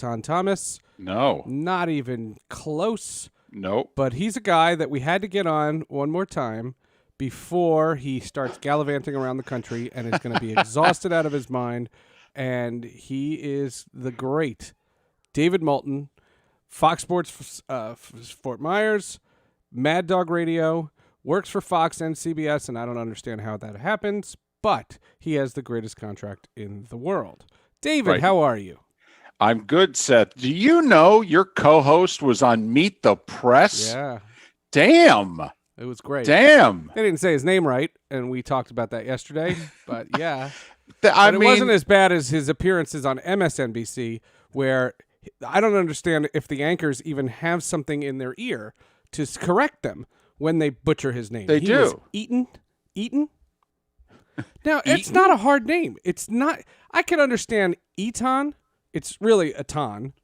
Ton Thomas. No. Not even close. Nope. But he's a guy that we had to get on one more time before he starts gallivanting around the country and is going to be exhausted out of his mind. And he is the great David Moulton, Fox Sports Fort Myers, Mad Dog Radio, works for Fox and CBS, and I don't understand how that happens, but he has the greatest contract in the world. David, Right. how are you? I'm good, Seth. Do you know your co-host was on Meet the Press? Yeah. Damn. It was great. Damn. They didn't say his name right, and we talked about that yesterday, but yeah. I But mean, it wasn't as bad as his appearances on MSNBC, where I don't understand if the anchors even have something in their ear to correct them when they butcher his name. They He do. was Eaton? Now, it's not a hard name. It's not. I can understand Eton. It's really Eton.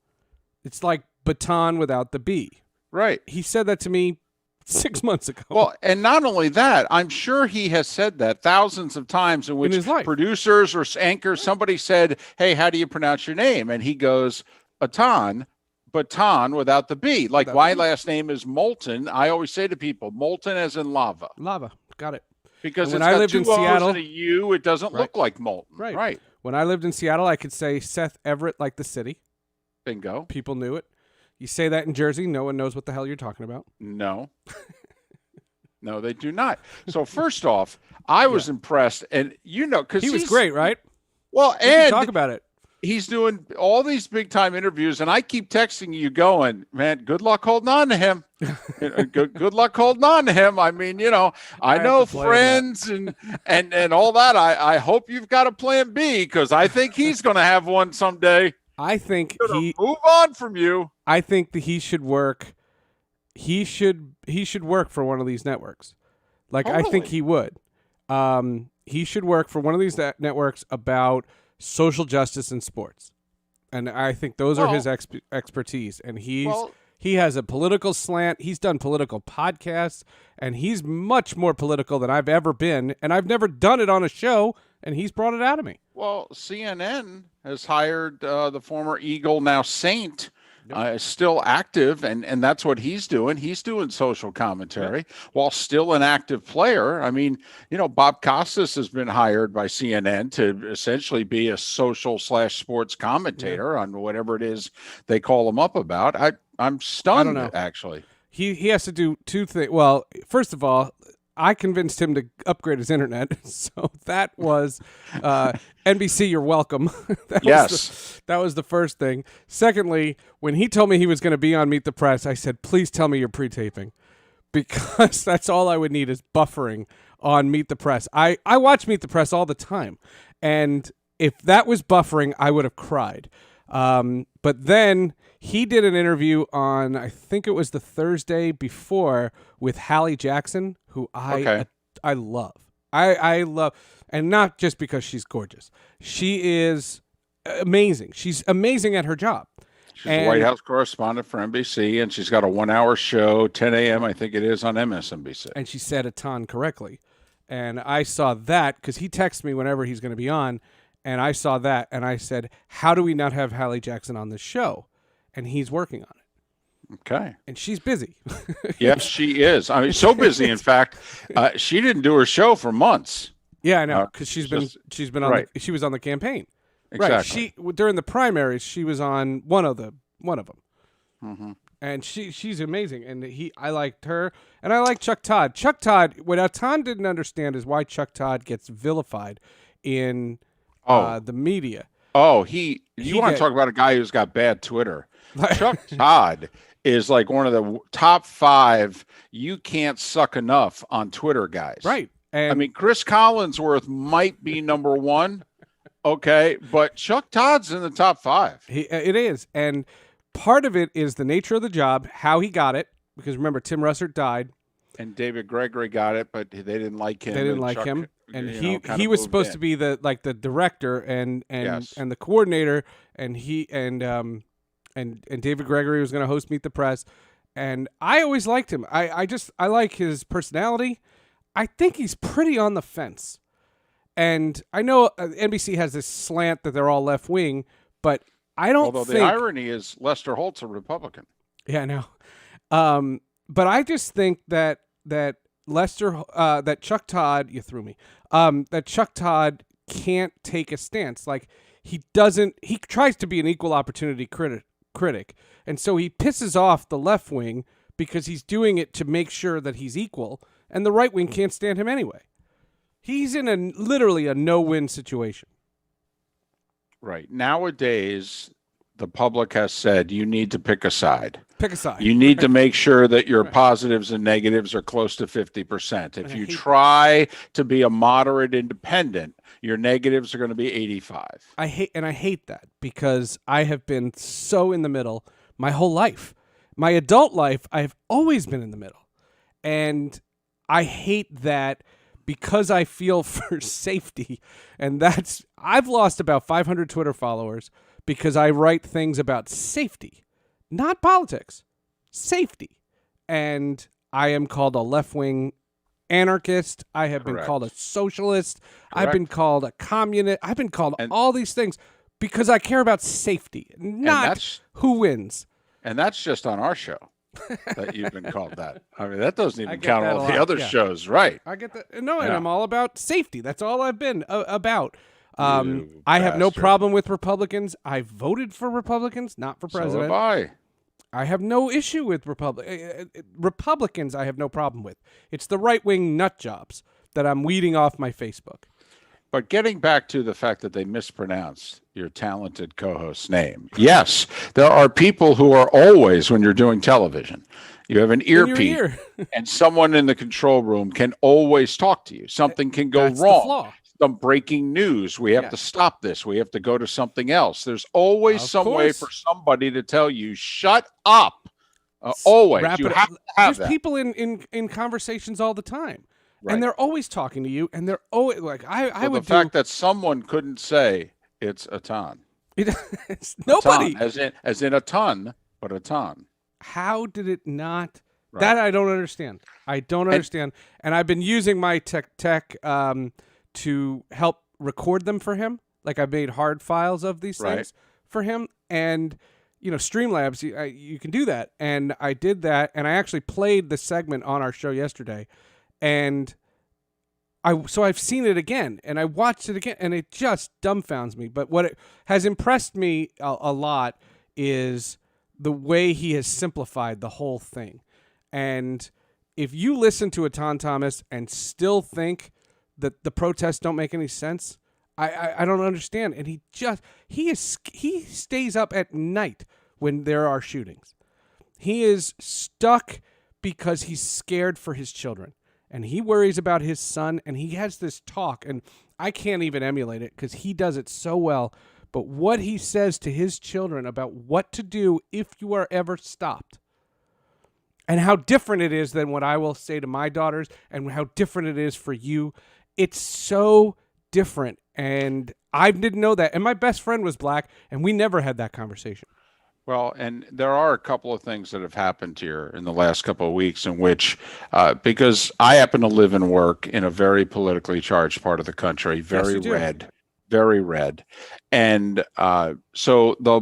It's like baton without the B. right. He said that to me 6 months ago. Well, and not only that, I'm sure he has said that thousands of times in which his life. producers or anchors, somebody said, hey, how do you pronounce your name? And he goes, Baton without the B. Like Without my the B. last name is Moulton. I always say to people, Moulton as in lava. Lava. Got it. Because And it's when I got lived two in O's Seattle- and a U, it doesn't Right. look like Moulton. Right. Right. When I lived in Seattle, I could say Seth Everett like the city. Bingo. People knew it. You say that in Jersey, no one knows what the hell you're talking about. No. No, they do not. So first off, I was impressed, and because He was great, right? Well, We can and talk about it. he's doing all these big time interviews, and I keep texting you, going, man, good luck holding on to him. good luck holding on to him. I mean, I have know to plan friends and all that. I hope you've got a plan B, because I think he's going to have one someday. I think Gonna move on from you. I think that he should work. He should work for one of these networks. Like I think Totally. he would. He should work for one of these networks about social justice in sports, and I think those are his expertise. And he has a political slant. He's done political podcasts, and he's much more political than I've ever been. And I've never done it on a show, and he's brought it out of me. Well, CNN has hired the former Eagle, now Saint, is still active, and that's what he's doing. He's doing social commentary while still an active player. I mean, Bob Costas has been hired by CNN to essentially be a social/sports commentator on whatever it is they call him up about. I'm stunned, know. actually. He has to do two things. Well, first of all, I convinced him to upgrade his internet, so that was NBC. You're welcome. That was the first thing. Secondly, when he told me he was going to be on Meet the Press, I said, "Please tell me you're pre-taping," because that's all I would need is buffering on Meet the Press. I watch Meet the Press all the time, and if that was buffering, I would have cried. But then he did an interview on, I think it was the Thursday before, with Hallie Jackson, who I love. I love, and not just because she's gorgeous. She is amazing. She's amazing at her job. She's a White House correspondent for NBC, and she's got a 1 hour show, 10 a.m., I think it is, on MSNBC. And she said a ton correctly. And I saw that because he texts me whenever he's going to be on. And I saw that, and I said, how do we not have Hallie Jackson on this show? And he's working on it. Okay. And she's busy. Yes, she is. I mean, so busy, in fact, she didn't do her show for months. Yeah, I know, because she's been on right. she was on the campaign. Exactly. Right. During the primaries, she was on one of them. Mm-hmm. And she's amazing. And I liked her, and I like Chuck Todd. Chuck Todd, what Todd didn't understand is why Chuck Todd gets vilified in the media. Oh, you want to talk about a guy who's got bad Twitter? Chuck Todd is like one of the top 5 you can't suck enough on Twitter guys. Right. And I mean, Chris Collinsworth might be number 1. Okay, but Chuck Todd's in the top 5. It is. And part of it is the nature of the job, how he got it, because remember, Tim Russert died. And David Gregory got it, but they didn't like him. They didn't like Chuck, him. And he was supposed to be the director and Yes. and the coordinator, and David Gregory was going to host Meet the Press. And I always liked him. I like his personality. I think he's pretty on the fence. And I know NBC has this slant that they're all left wing, but I don't Although think. the irony is Lester Holt's a Republican. Yeah, I know. But I just think that that Chuck Todd, you threw me. That Chuck Todd can't take a stance. Like he doesn't. He tries to be an equal opportunity critic, and so he pisses off the left wing because he's doing it to make sure that he's equal, and the right wing can't stand him anyway. He's in literally a no-win situation. Right. Nowadays, the public has said you need to pick a side. Pick a side. You need to make sure that your positives and negatives are close to 50%. If you try to be a moderate independent, your negatives are going to be 85. I hate that because I have been so in the middle my whole life. My adult life, I've always been in the middle. And I hate that because I feel for safety. And I've lost about 500 Twitter followers because I write things about safety, not politics, safety. And I am called a left-wing anarchist. I have been called a socialist. I've been called a communist. I've been called all these things because I care about safety, not who wins. And that's just on our show that you've been called that. I mean, that doesn't even count all the other shows, right? I get that. No, and I'm all about safety. That's all I've been about. I have no problem with Republicans. I voted for Republicans, not for president. So have I. I have no issue with Republicans. I have no problem with. It's the right-wing nut jobs that I'm weeding off my Facebook. But getting back to the fact that they mispronounced your talented co-host's name. Yes, there are people who are always, when you're doing television, you have an earpiece and someone in the control room can always talk to you. Something can go wrong. Some breaking news. We have to stop this. We have to go to something else. There's always some way for somebody to tell you, shut up. Always. You have to have There's people in conversations all the time. Right. And they're always talking to you, and they're always like, I would. The fact that someone couldn't say it's a ton. It's nobody. A ton, as in a ton, but a ton. How did it not? Right. That I don't understand. I don't understand. And I've been using my tech to help record them for him. Like I made hard files of these things for him, and Streamlabs, you can do that. And I did that, and I actually played the segment on our show yesterday. And I've seen it again, and I watched it again, and it just dumbfounds me. But what it has impressed me a lot is the way he has simplified the whole thing. And if you listen to a Tom Thomas and still think that the protests don't make any sense, I don't understand. And he stays up at night when there are shootings. He is stuck because he's scared for his children. And he worries about his son, and he has this talk, and I can't even emulate it because he does it so well. But what he says to his children about what to do if you are ever stopped, and how different it is than what I will say to my daughters, and how different it is for you. It's so different, and I didn't know that. And my best friend was black, and we never had that conversation. Well, and there are a couple of things that have happened here in the last couple of weeks in which, because I happen to live and work in a very politically charged part of the country, very red. And so the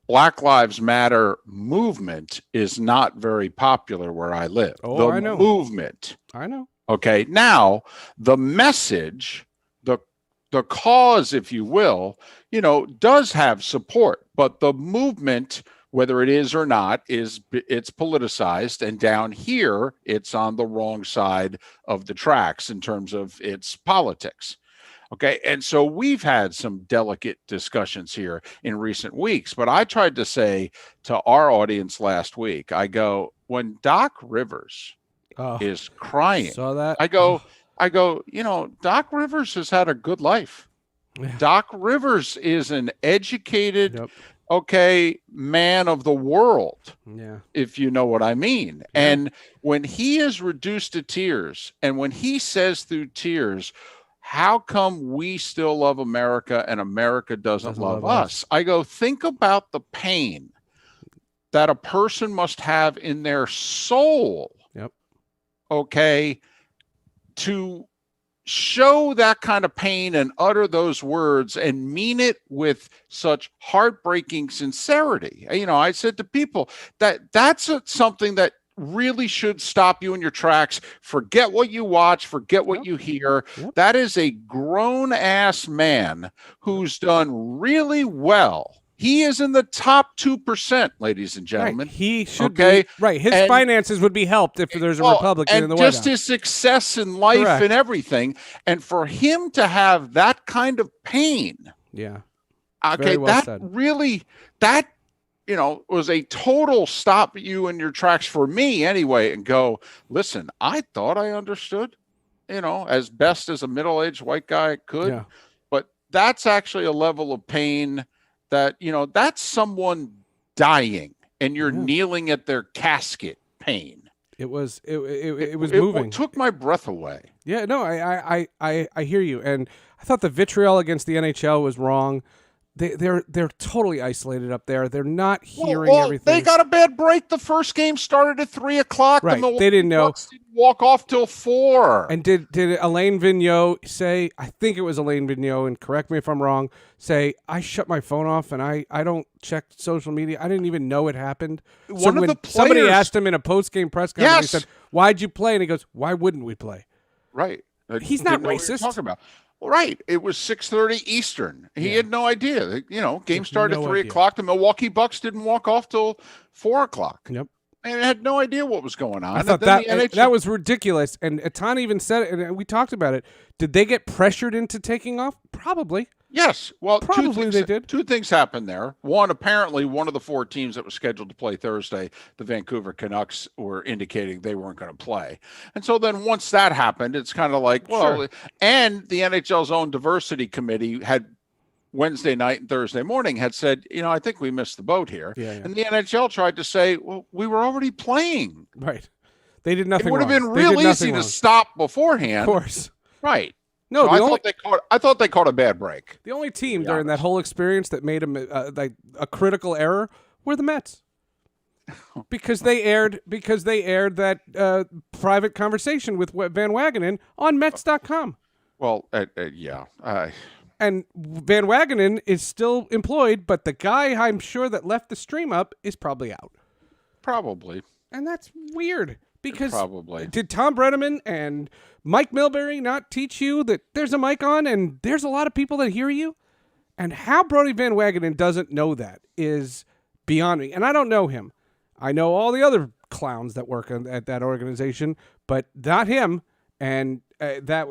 Black Lives Matter movement is not very popular where I live. I know. Movement. I know. Okay. Now, the message, the cause, if you will, does have support, but the movement, whether it is or not, it's politicized, and down here, it's on the wrong side of the tracks in terms of its politics. Okay, and so we've had some delicate discussions here in recent weeks, but I tried to say to our audience last week, I go, when Doc Rivers is crying, saw that? I go, Doc Rivers has had a good life. Yeah. Doc Rivers is an educated, man of the world, if you know what I mean. Yeah. And when he is reduced to tears, and when he says through tears, how come we still love America and America doesn't love us? I go, think about the pain that a person must have in their soul, to show that kind of pain and utter those words and mean it with such heartbreaking sincerity. I said to people that's something that really should stop you in your tracks. Forget what you watch, forget what you hear. That is a grown ass man who's done really well. He is in the top 2%, ladies and gentlemen. Right. He should be. Right. His finances would be helped if there's a Republican in the White House. And just his success in life and everything. And for him to have that kind of pain. Yeah. Okay. That was a total stop you in your tracks for me anyway, and go, listen, I thought I understood, as best as a middle-aged white guy could. Yeah. But that's actually a level of pain that, that's someone dying and you're kneeling at their casket pain. It was moving. It took my breath away. Yeah, no, I hear you. And I thought the vitriol against the NHL was wrong. They're totally isolated up there. They're not hearing everything. They got a bad break. The first game started at 3:00. Right. They didn't know. Bucks didn't walk off till 4. And did Alain Vigneault say? I think it was Alain Vigneault, and correct me if I'm wrong. Say I shut my phone off and I don't check social media. I didn't even know it happened. Somebody asked him in a post game press conference, he said, "Why'd you play?" And he goes, "Why wouldn't we play?" Right. He's not racist. What you're talking about. Right. It was 6:30 Eastern. He had no idea. Game started at 3:00. The Milwaukee Bucks didn't walk off till 4:00. Yep. And had no idea what was going on. I thought that was ridiculous. And Atan even said it, and we talked about it. Did they get pressured into taking off? Probably. Yes. Well, probably they did. Two things happened there. One, apparently one of the 4 teams that was scheduled to play Thursday, the Vancouver Canucks, were indicating they weren't going to play. And so then once that happened, it's kind of like, and the NHL's own diversity committee had Wednesday night and Thursday morning had said, I think we missed the boat here. Yeah. And the NHL tried to say, well, we were already playing. Right. They did nothing wrong. It would have been real easy to stop beforehand. Of course. Right. No, I thought they caught a bad break. The only team during that whole experience that made a critical error were the Mets, because they aired that private conversation with Van Wagenen on Mets.com. Well, and Van Wagenen is still employed, but the guy I'm sure that left the stream up is probably out. Probably. And that's weird. Because probably. Did Tom Brenneman and Mike Milbury not teach you that there's a mic on and there's a lot of people that hear you? And how Brodie Van Wagenen doesn't know that is beyond me. And I don't know him. I know all the other clowns that work at that organization, but not him. And that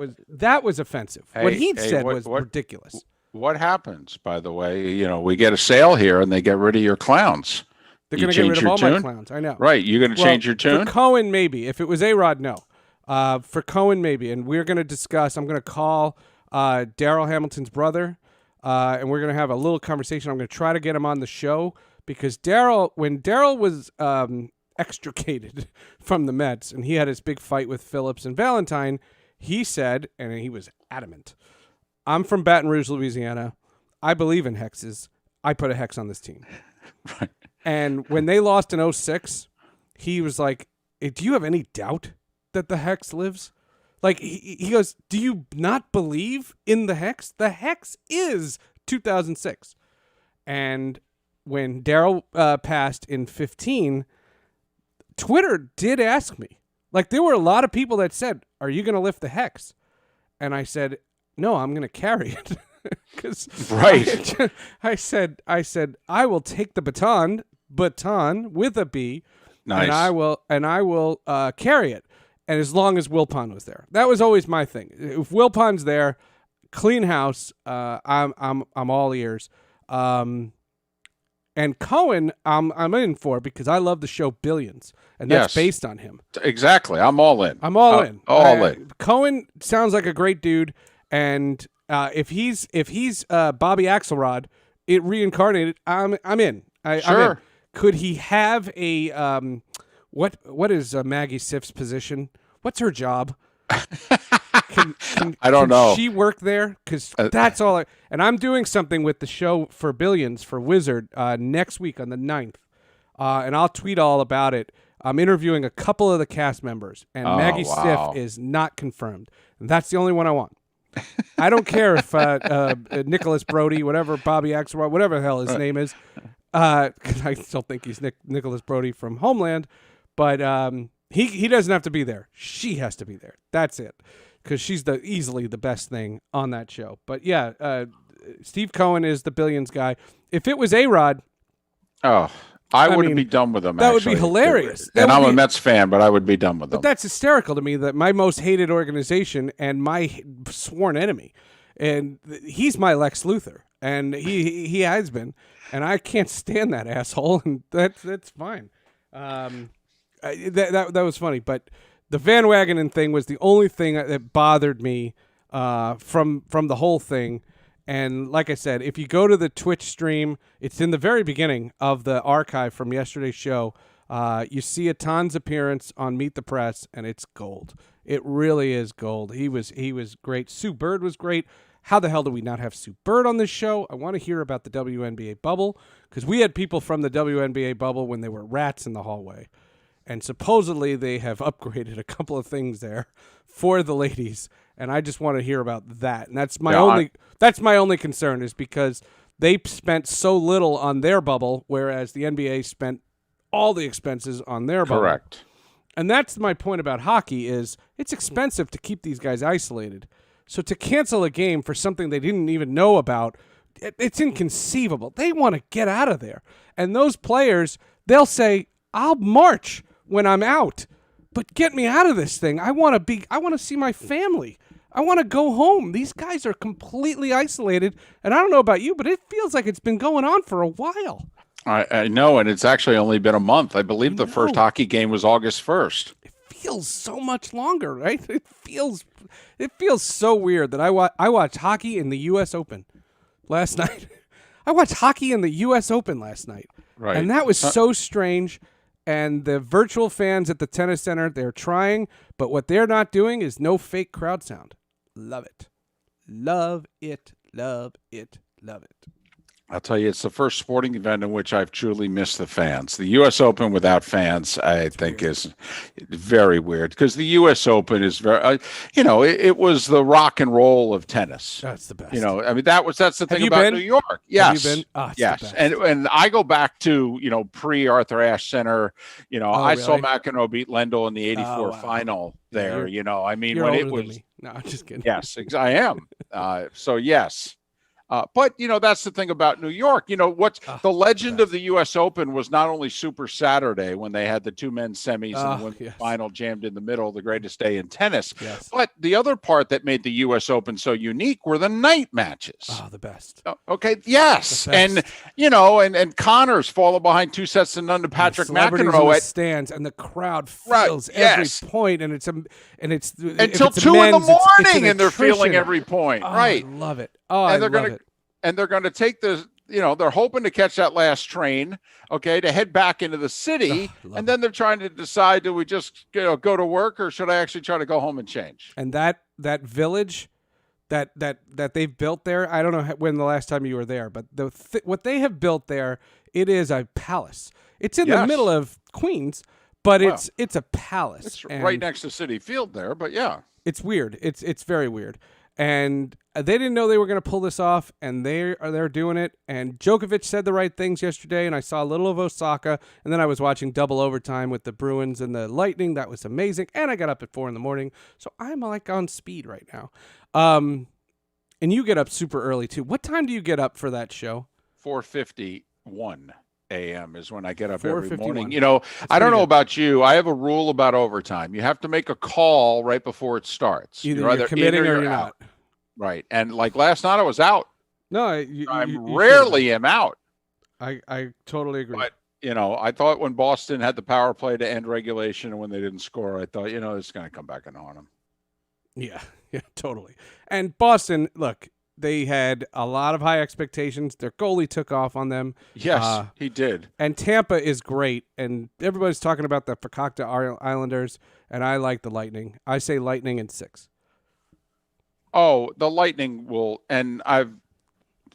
was offensive. What he said was ridiculous. What happens, by the way? We get a sale here and they get rid of your clowns. They're going to get rid of all my clowns. I know. Right. You're going to change your tune? For Cohen, maybe. If it was A-Rod, no. For Cohen, maybe. And we're going to discuss. I'm going to call Daryl Hamilton's brother, and we're going to have a little conversation. I'm going to try to get him on the show because when Daryl was extricated from the Mets and he had his big fight with Phillips and Valentine, he said, and he was adamant, I'm from Baton Rouge, Louisiana. I believe in hexes. I put a hex on this team. Right. And when they lost in 2006, he was like, do you have any doubt that the hex lives? Like, he goes, do you not believe in the hex? The hex is 2006. And when Daryl passed in 2015, Twitter did ask me. Like, there were a lot of people that said, are you going to lift the hex? And I said, no, I'm going to carry it. Right. I said, I will take the baton with a B, nice. and I will carry it. And as long as Wilpon was there, that was always my thing. If Wilpon's there, clean house. I'm all ears. And Cohen, I'm in for because I love the show Billions, and that's based on him. Exactly. I'm all in. All in. In. Cohen sounds like a great dude, and if he's Bobby Axelrod, it reincarnated, I'm in. Sure. I'm in. Could he have a what is Maggie Siff's position? What's her job? I don't know. Can she work there? Because that's all. And I'm doing something with the show for Billions for Wizard next week on the 9th. And I'll tweet all about it. I'm interviewing a couple of the cast members, and Maggie Stiff is not confirmed. And that's the only one I want. I don't care if Nicholas Brody, whatever, Bobby Axelrod, whatever the hell his name is, because I still think he's Nicholas Brody from Homeland, but he doesn't have to be there. She has to be there. That's it, because she's easily the best thing on that show. But yeah, Steve Cohen is the Billions guy. If it was A-Rod, I wouldn't be done with them. That would be hilarious. And I'm a Mets fan, but I would be done with them. But that's hysterical to me, that my most hated organization and my sworn enemy, and he's my Lex Luthor, and he has been, and I can't stand that asshole, and that's fine. That was funny, but the Van Wagenen thing was the only thing that bothered me from the whole thing. And like I said, if you go to the Twitch stream, it's in the very beginning of the archive from yesterday's show. You see a Tan's appearance on Meet the Press, and it's gold. It really is gold. He was great. Sue Bird was great. How the hell do we not have Sue Bird on this show? I want to hear about the WNBA bubble, because we had people from the WNBA bubble when there were rats in the hallway. And supposedly they have upgraded a couple of things there for the ladies, and I just want to hear about that. And that's my only concern, is because they spent so little on their bubble, whereas the NBA spent all the expenses on their bubble. Correct. And that's my point about hockey, is it's expensive to keep these guys isolated. So to cancel a game for something they didn't even know about, it's inconceivable. They want to get out of there. And those players, they'll say, I'll march when I'm out, but get me out of this thing. I want to see my family. I want to go home. These guys are completely isolated, and I don't know about you, but it feels like it's been going on for a while. I know, and it's actually only been a month. I believe the first hockey game was August 1st. It feels so much longer, right? It feels so weird that I watched hockey in the U.S. Open last night. I watched hockey in the U.S. Open last night, right? And that was so strange. And the virtual fans at the tennis center, they're trying, but what they're not doing is no fake crowd sound. Love it. Love it. Love it. Love it. I'll tell you, it's the first sporting event in which I've truly missed the fans. The U.S. Open without fans, I think, is very weird, because the U.S. Open is very, it was the rock and roll of tennis. That's the best. I mean, that's the thing about New York. Yes. Have you been? Oh, yes. And I go back to, pre-Arthur Ashe Center. I saw McEnroe beat Lendl in the 84 final there. You're when older it was. Than me. No, I'm just kidding. Yes, I am. So, yes. But, that's the thing about New York. What's the legend of the U.S. Open was not only Super Saturday, when they had the two men's semis and the women's final jammed in the middle, the greatest day in tennis. Yes. But the other part that made the U.S. Open so unique were the night matches. Oh, the best. Okay. Yes. And, and Connors falling behind 2-0 to Patrick McEnroe at stands, and the crowd feels every point, and it's until 2 in the morning, and they're feeling every point. Right. I love it. And they're going to take the, they're hoping to catch that last train, to head back into the city. And then they're trying to decide, do we just go to work, or should I actually try to go home and change? And that village that they've built there, I don't know when the last time you were there, but what they have built there, it is a palace. It's in the middle of Queens, but it's a palace. It's right next to Citi Field there, but yeah. It's weird. It's very weird. And they didn't know they were going to pull this off, and they're doing it. And Djokovic said the right things yesterday, and I saw a little of Osaka, and then I was watching double overtime with the Bruins and the Lightning. That was amazing. And I got up at 4 a.m, so I'm like on speed right now. And you get up super early too. What time do you get up for that show? 4:51 a.m. is when I get up every morning. That's I don't know about you. I have a rule about overtime. You have to make a call right before it starts. You're committing or you're not. Right. And like last night, I was out. No, I rarely am out. I totally agree. But, I thought when Boston had the power play to end regulation, and when they didn't score, I thought, it's going to come back and haunt them. Yeah, totally. And Boston, look, they had a lot of high expectations. Their goalie took off on them. Yes, he did. And Tampa is great. And everybody's talking about the Fakakta Islanders, and I like the Lightning. I say Lightning in 6. Oh, the Lightning will, and I've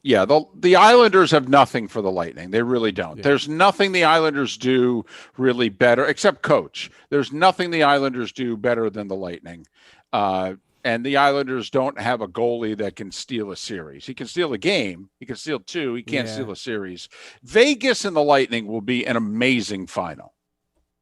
Yeah, the Islanders have nothing for the Lightning. They really don't. Yeah. There's nothing the Islanders do really better, except coach. There's nothing the Islanders do better than the Lightning. And the Islanders don't have a goalie that can steal a series. He can steal a game. He can steal two. He can't steal a series. Vegas and the Lightning will be an amazing final.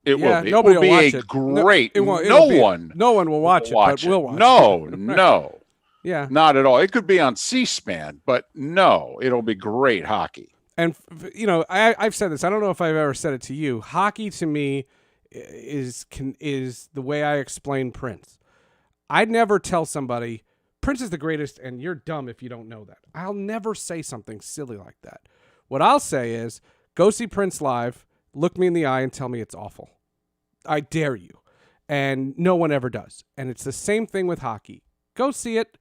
It will be. Nobody it will will be watch a great. No one will watch it, but we'll watch it. No. Yeah. Not at all. It could be on C-SPAN, but no, it'll be great hockey. And, I've said this. I don't know if I've ever said it to you. Hockey to me is the way I explain Prince. I'd never tell somebody, Prince is the greatest, and you're dumb if you don't know that. I'll never say something silly like that. What I'll say is, go see Prince live, look me in the eye, and tell me it's awful. I dare you. And no one ever does. And it's the same thing with hockey. Go see it.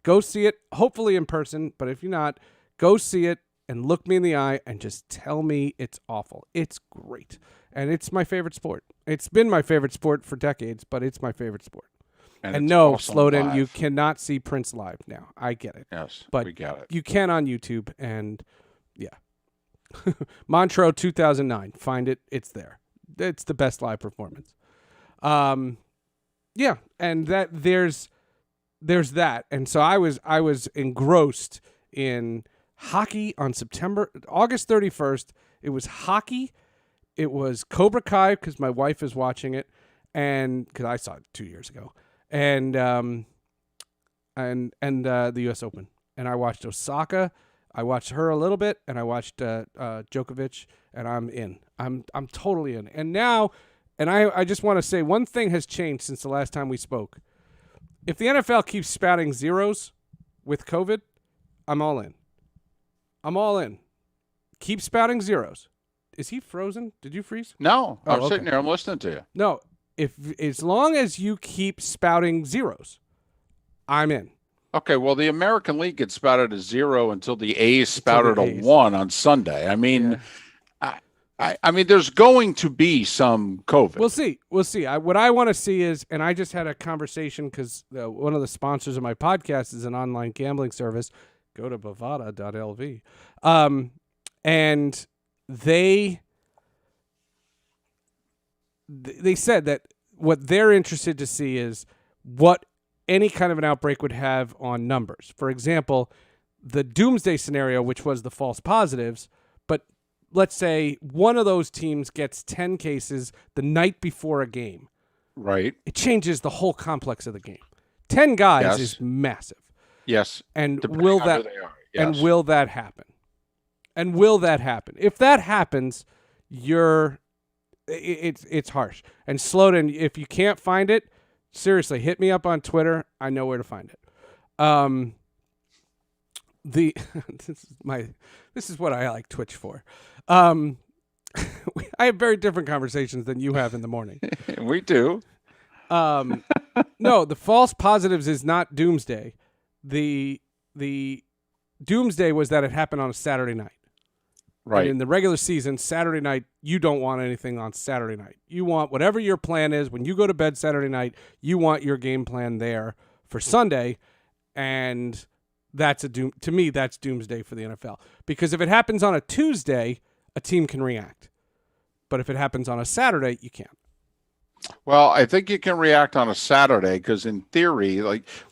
Go see it, hopefully in person, but if you're not, go see it and look me in the eye and just tell me it's awful. It's great. And it's my favorite sport. It's been my favorite sport for decades, but it's my favorite sport. And no, Sloden, you cannot see Prince live now. I get it. Yes, but we get it. You can on YouTube, and Montreux 2009. Find it. It's there. It's the best live performance. And that there's that. And so I was engrossed in hockey on August 31st. It was hockey. It was Cobra Kai because my wife is watching it, and because I saw it 2 years ago, and the U.S. Open. And I watched Osaka. I watched her a little bit, and I watched Djokovic, and I'm in. I'm totally in. And now, I just want to say one thing has changed since the last time we spoke. If the NFL keeps spouting zeros with COVID, I'm all in. I'm all in. Keep spouting zeros. Is he frozen? Did you freeze? No, I'm sitting here. I'm listening to you. No, as long as you keep spouting zeros, I'm in. Okay, well, the American League had spouted a zero until the A's spouted a 1 on Sunday. I mean, I mean, there's going to be some COVID. We'll see. What I want to see is, and I just had a conversation because one of the sponsors of my podcast is an online gambling service. Go to bovada.lv. And they said that what they're interested to see is what any kind of an outbreak would have on numbers. For example, the doomsday scenario, which was the false positives, but let's say one of those teams gets 10 cases the night before a game. Right. It changes the whole complex of the game. 10 guys is massive. Yes. And will that happen? And will that happen? If that happens, it's harsh. And Sloden, if you can't find it, seriously, hit me up on Twitter. I know where to find it. This is what I like Twitch for. I have very different conversations than you have in the morning. We do. No, the false positives is not doomsday. The doomsday was that it happened on a Saturday night. Right. And in the regular season, Saturday night, you don't want anything on Saturday night. You want whatever your plan is. When you go to bed Saturday night, you want your game plan there for Sunday. And that's to me, that's doomsday for the NFL. Because if it happens on a Tuesday, a team can react. But if it happens on a Saturday, you can't. Well, I think you can react on a Saturday because in theory,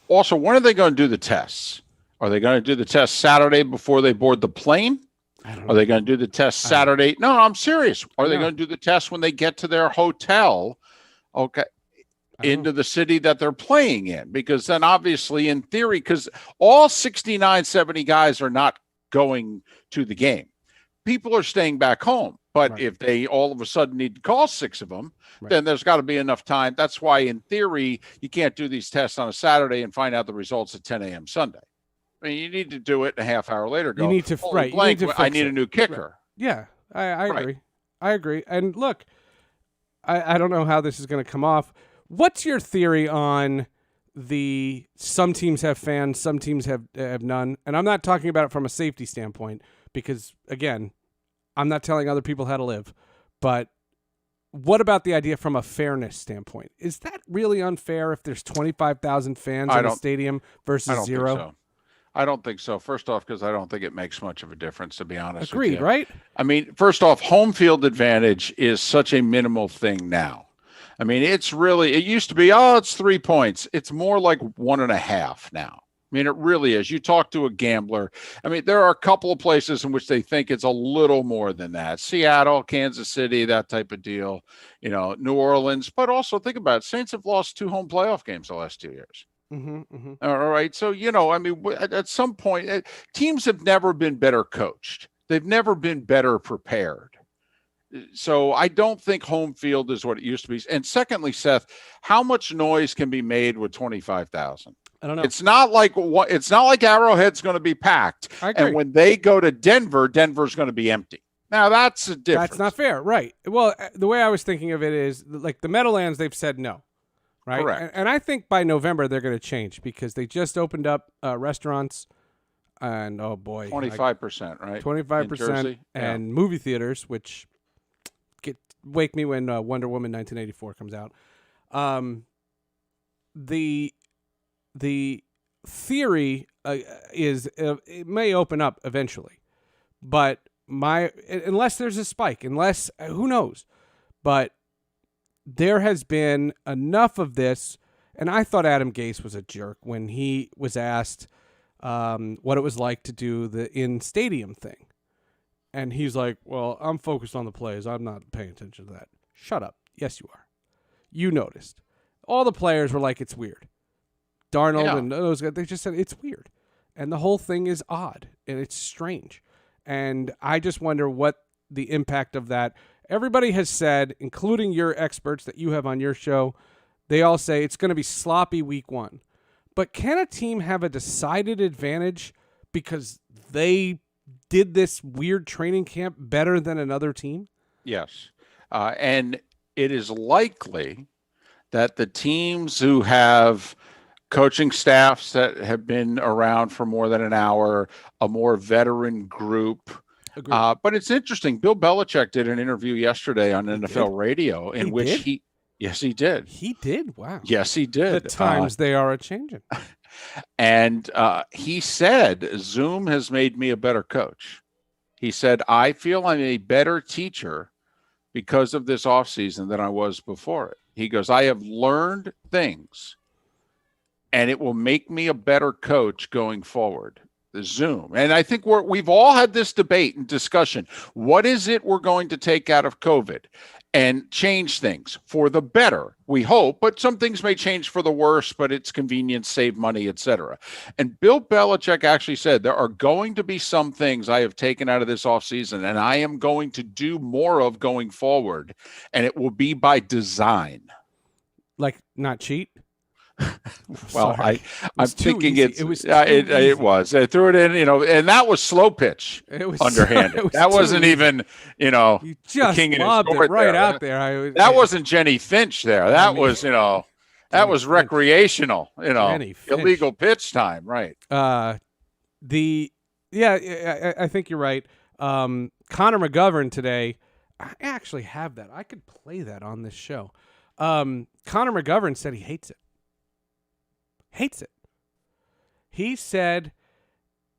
also, when are they going to do the tests? Are they going to do the test Saturday before they board the plane? Are they going to do the test Saturday? No, I'm serious. Are they going to do the test when they get to their hotel? Okay. Into the city that they're playing in, because then obviously in theory, because all 69, 70 guys are not going to the game. People are staying back home. But if they all of a sudden need to call 6 of them, then there's got to be enough time. That's why in theory, you can't do these tests on a Saturday and find out the results at 10 a.m. Sunday. I mean, you need to do it a half hour later. You need to, I need a new kicker. Right. Yeah, I agree. I agree. And look, I don't know how this is going to come off. What's your theory on some teams have fans, some teams have none? And I'm not talking about it from a safety standpoint because, again, I'm not telling other people how to live. But what about the idea from a fairness standpoint? Is that really unfair if there's 25,000 fans in a stadium versus 0? I don't think so. First off, because I don't think it makes much of a difference, to be honest with you. Agreed, right? I mean, first off, home field advantage is such a minimal thing now. I mean, it used to be, it's 3 points. It's more like 1.5 now. I mean, it really is. You talk to a gambler. I mean, there are a couple of places in which they think it's a little more than that. Seattle, Kansas City, that type of deal, New Orleans. But also think about it. Saints have lost 2 home playoff games the last 2 years. All right. So, I mean, at some point, teams have never been better coached. They've never been better prepared. So I don't think home field is what it used to be. And secondly, Seth, how much noise can be made with 25,000? I don't know. It's not like Arrowhead's going to be packed. I agree. And when they go to Denver, Denver's going to be empty. Now that's a difference. That's not fair, right? Well, the way I was thinking of it is like the Meadowlands. They've said no, right? Correct. And I think by November they're going to change because they just opened up restaurants, and oh boy, 25%, right? 25%, and movie theaters, which wake me when Wonder Woman 1984 comes out. The theory is it may open up eventually, but unless there's a spike, who knows, but there has been enough of this, and I thought Adam Gase was a jerk when he was asked what it was like to do the in-stadium thing. And he's like, well, I'm focused on the plays. I'm not paying attention to that. Shut up. Yes, you are. You noticed. All the players were like, it's weird. Darnold and those guys, they just said it's weird. And the whole thing is odd and it's strange. And I just wonder what the impact of that. Everybody has said, including your experts that you have on your show, they all say it's going to be sloppy week 1. But can a team have a decided advantage because they did this weird training camp better than another team? Yes. And it is likely that the teams who have coaching staffs that have been around for more than an hour, a more veteran group. But it's interesting. Bill Belichick did an interview yesterday on NFL radio in which he did. He did? Wow. Yes, he did. The times they are a-changing. And he said, Zoom has made me a better coach. He said, I feel I'm a better teacher because of this offseason than I was before it. He goes, I have learned things, and it will make me a better coach going forward. The Zoom. And I think we've all had this debate and discussion. What is it we're going to take out of COVID and change things for the better? We hope, but some things may change for the worse, but it's convenience, save money, etc. And Bill Belichick actually said there are going to be some things I have taken out of this offseason and I am going to do more of going forward, and it will be by design. Like not cheat? Well, I'm thinking it was. It was. I threw it in, and that was slow pitch. It was underhanded. That wasn't even, You just lobbed it right out there. That wasn't Jenny Finch there. That was, that was recreational. Illegal pitch time. Right. I think you're right. Connor McGovern today. I actually have that. I could play that on this show. Connor McGovern said he hates it. Hates it. He said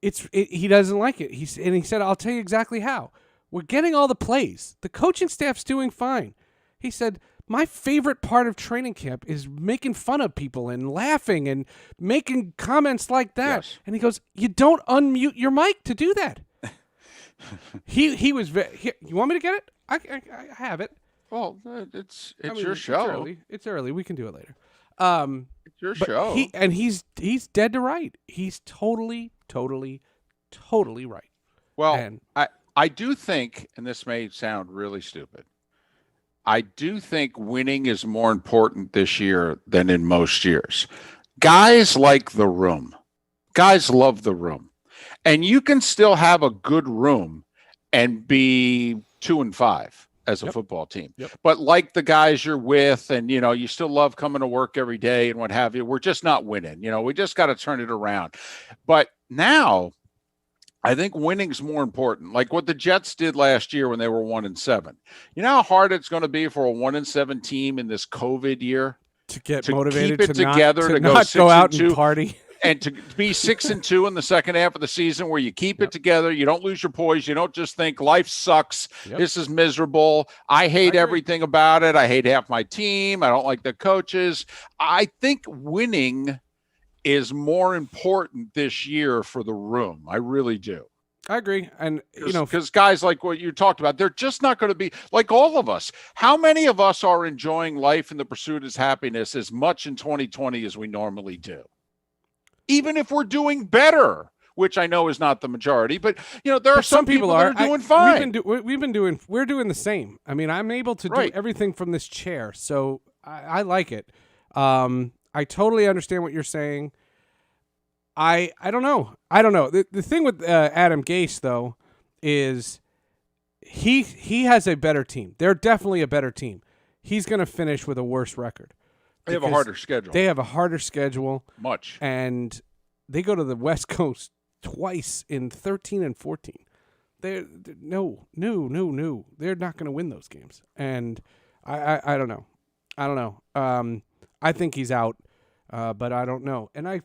he doesn't like it. He said, I'll tell you exactly how. We're getting all the plays. The coaching staff's doing fine. He said, my favorite part of training camp is making fun of people and laughing and making comments like that. Yes. And he goes, you don't unmute your mic to do that. He was very, you want me to get it? I have it. Well, it's your show. It's early. We can do it later. It's your show. He's dead to right. He's totally right. Well, I do think, and this may sound really stupid, I do think winning is more important this year than in most years. Guys like the room. Guys love the room. And you can still have a good room and be 2-5. As a football team. But like the guys you're with and, you still love coming to work every day and what have you, we're just not winning. We just got to turn it around. But now I think winning's more important. Like what the Jets did last year when they were 1-7. You know how hard it's going to be for a 1-7 team in this COVID year? To get motivated keep it together, to not go out and party. and to be 6-2 in the second half of the season, where you keep it together, you don't lose your poise, you don't just think life sucks, this is miserable, I hate everything about it, I hate half my team, I don't like the coaches. I think winning is more important this year for the room. I really do. I agree. And, because guys like what you talked about, they're just not going to be like all of us. How many of us are enjoying life and the pursuit of happiness as much in 2020 as we normally do? Even if we're doing better, which I know is not the majority, but there are some people that are doing fine. We're doing the same. I mean, I'm able to do everything from this chair, so I like it. I totally understand what you're saying. I don't know. The thing with Adam Gase, though, is he has a better team. They're definitely a better team. He's going to finish with a worse record. They have a harder schedule. They have a harder schedule. Much. And they go to the West Coast twice in 13 and 14. They're no. They're not going to win those games. And I don't know. I think he's out. But I don't know. And I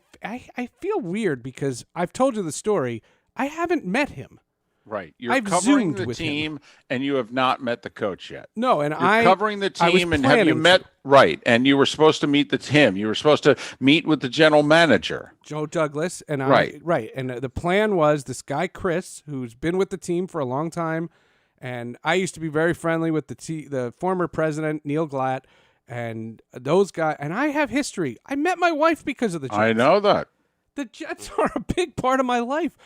feel weird because I've told you the story. I haven't met him. Right. You're covering the team and you have not met the coach yet. No, and You're covering the team and have you met right. And you were supposed to meet him. You were supposed to meet with the general manager. Joe Douglas and I. Right. And the plan was this guy, Chris, who's been with the team for a long time. And I used to be very friendly with the former president, Neil Glatt. And those guys, and I have history. I met my wife because of the Jets. I know that. The Jets are a big part of my life.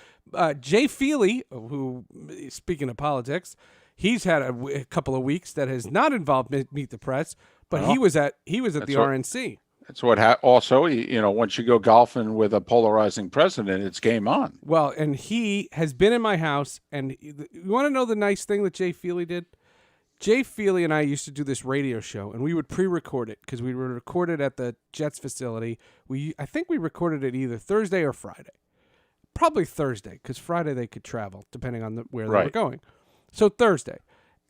Jay Feely, who, speaking of politics, he's had a couple of weeks that has not involved Meet the Press, but he was at the RNC. That's what also, once you go golfing with a polarizing president, it's game on. Well, and he has been in my house, and you want to know the nice thing that Jay Feely did? Jay Feely and I used to do this radio show, and we would pre-record it because we would record it at the Jets facility. I think we recorded it either Thursday or Friday. Probably Thursday, because Friday they could travel, depending on where they were going. So Thursday.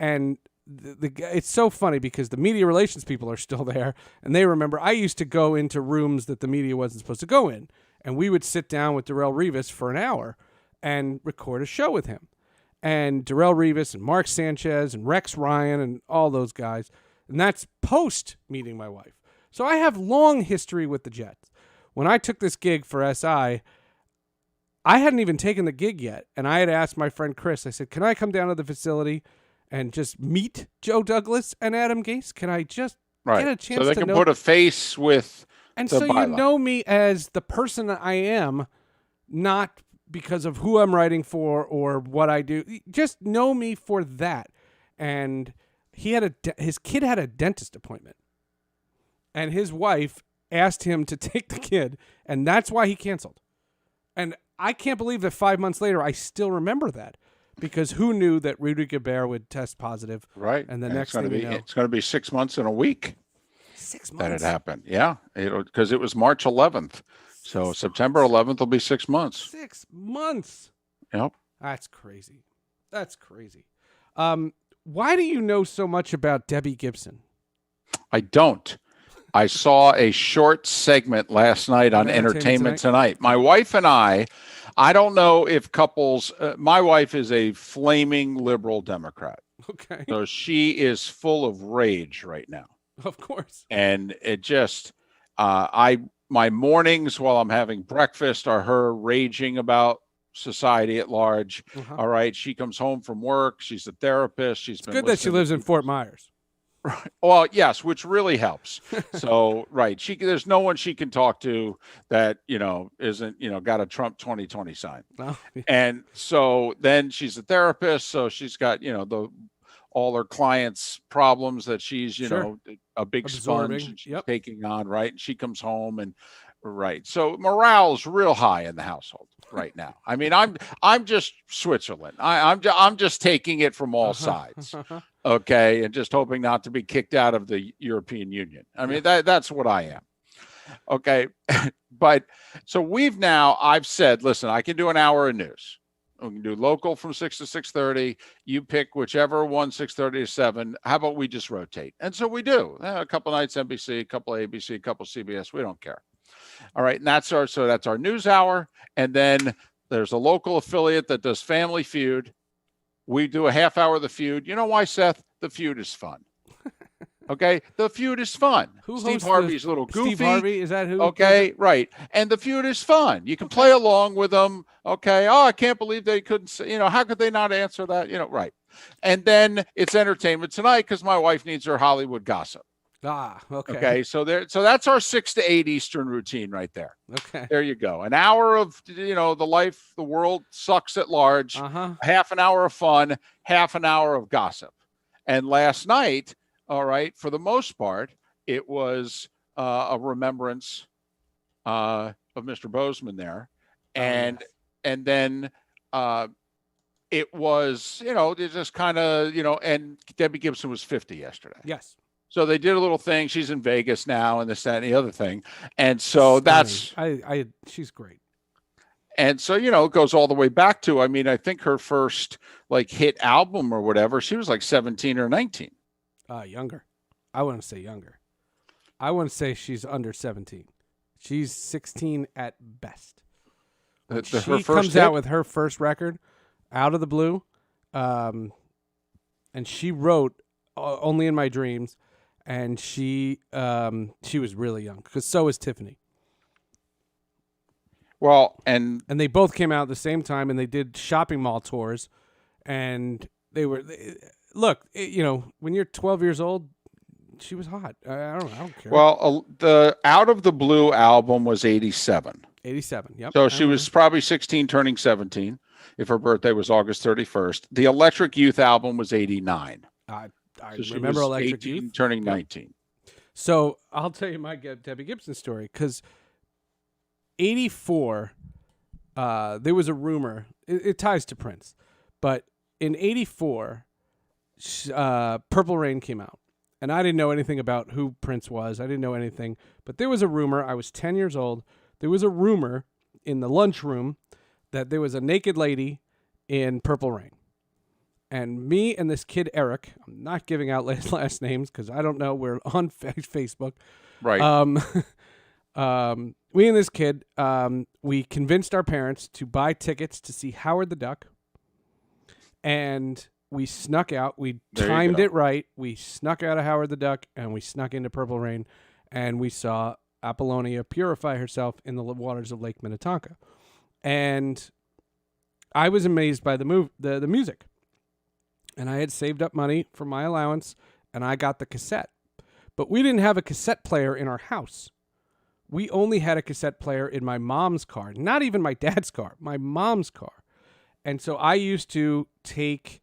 And it's so funny because the media relations people are still there, and they remember I used to go into rooms that the media wasn't supposed to go in, and we would sit down with Darrelle Revis for an hour and record a show with him. And Darrelle Revis and Mark Sanchez and Rex Ryan and all those guys. And that's post meeting my wife. So I have long history with the Jets. When I took this gig for SI, I hadn't even taken the gig yet. And I had asked my friend Chris, I said, can I come down to the facility and just meet Joe Douglas and Adam Gase? Can I just get a chance to know? So they can put a face with and the so byline. You know me as the person that I am, not because of who I'm writing for or what I do. Just know me for that. And his kid had a dentist appointment. And his wife asked him to take the kid, and that's why he canceled. And I can't believe that 5 months later I still remember that. Because who knew that Rudy Gobert would test positive? Right. And the next thing you know, it's going to be 6 months in a week. 6 months. That it happened. Yeah. Because it was March 11th. So September 11th will be 6 months. 6 months. Yep. That's crazy. Why do you know so much about Debbie Gibson? I don't. I saw a short segment last night on Entertainment Tonight. My wife and I don't know if couples, my wife is a flaming liberal Democrat. Okay. So she is full of rage right now. Of course. And it just, my mornings while I'm having breakfast are her raging about society at large. Uh-huh. All right. She comes home from work. She's a therapist. It's good that she lives in Fort Myers. Right. Well, yes, which really helps. So, right. There's no one she can talk to that, isn't, got a Trump 2020 sign. Oh, yeah. And so then she's a therapist. So she's got, all her clients' problems that she's, a big sponge and she's taking on, right? And she comes home and right. So morale's real high in the household right now. I mean, I'm just Switzerland. I'm just taking it from all sides. Okay. And just hoping not to be kicked out of the European Union. I mean, that's what I am. Okay. But so I've said, listen, I can do an hour of news. We can do local from 6 to 6:30. You pick whichever one, 6:30 to 7. How about we just rotate? And so we do. A couple nights NBC, a couple ABC, a couple CBS. We don't care. All right, and that's our news hour, and then there's a local affiliate that does Family Feud. We do a half hour of the feud. You know why, Seth? The feud is fun. Okay, the feud is fun. Steve Harvey's a little goofy. Steve Harvey, is that who? Okay, right. And the feud is fun. You can play along with them. Okay. Oh, I can't believe they couldn't say, how could they not answer that? Right. And then it's Entertainment Tonight because my wife needs her Hollywood gossip. Ah, okay. Okay. So that's our 6 to 8 Eastern routine right there. Okay. There you go. An hour of, the world sucks at large, half an hour of fun, half an hour of gossip. And last night, all right, for the most part, it was a remembrance of Mr. Bozeman there. And then it was, it just kind of, and Debbie Gibson was 50 yesterday. Yes. So they did a little thing. She's in Vegas now and this, that, and the other thing. And so that's... she's great. And so, it goes all the way back to, I think her first hit album or whatever, she was 17 or 19. Younger. I want to say younger. I want to say she's under 17. She's 16 at best. She comes out with her first record, Out of the Blue, and she wrote Only in My Dreams, and she was really young, because so is Tiffany. Well, and they both came out at the same time, and they did shopping mall tours, and look, when you're 12 years old, she was hot. I don't care. Well, the Out of the Blue album was 87. 87, yep. So she was probably 16 turning 17 if her birthday was August 31st. The Electric Youth album was 89. I remember Electric Youth. Turning 19. So I'll tell you my Debbie Gibson story, because 84, there was a rumor. It ties to Prince. But in 84, Purple Rain came out. And I didn't know anything about who Prince was. I didn't know anything. But there was a rumor. I was 10 years old. There was a rumor in the lunchroom that there was a naked lady in Purple Rain. And me and this kid, Eric, I'm not giving out last names because I don't know. We're on Facebook. Right. We and this kid, we convinced our parents to buy tickets to see Howard the Duck. And we snuck out. We timed it right. We snuck out of Howard the Duck, and we snuck into Purple Rain, and we saw Apollonia purify herself in the waters of Lake Minnetonka. And I was amazed by the music. And I had saved up money for my allowance, and I got the cassette. But we didn't have a cassette player in our house. We only had a cassette player in my mom's car, not even my dad's car, my mom's car. And so I used to take...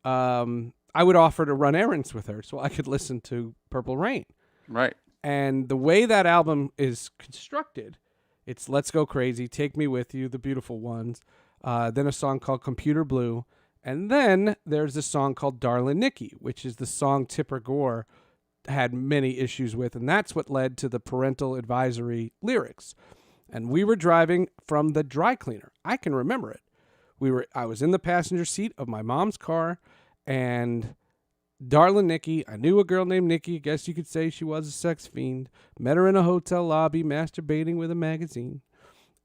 I would offer to run errands with her so I could listen to Purple Rain. Right. And the way that album is constructed, it's Let's Go Crazy, Take Me With You, The Beautiful Ones, then a song called Computer Blue, and then there's a song called Darlin' Nikki, which is the song Tipper Gore had many issues with, and that's what led to the parental advisory lyrics. And we were driving from the dry cleaner. I can remember it. I was in the passenger seat of my mom's car, and Darlin' Nikki, I knew a girl named Nikki. I guess you could say she was a sex fiend. Met her in a hotel lobby, masturbating with a magazine.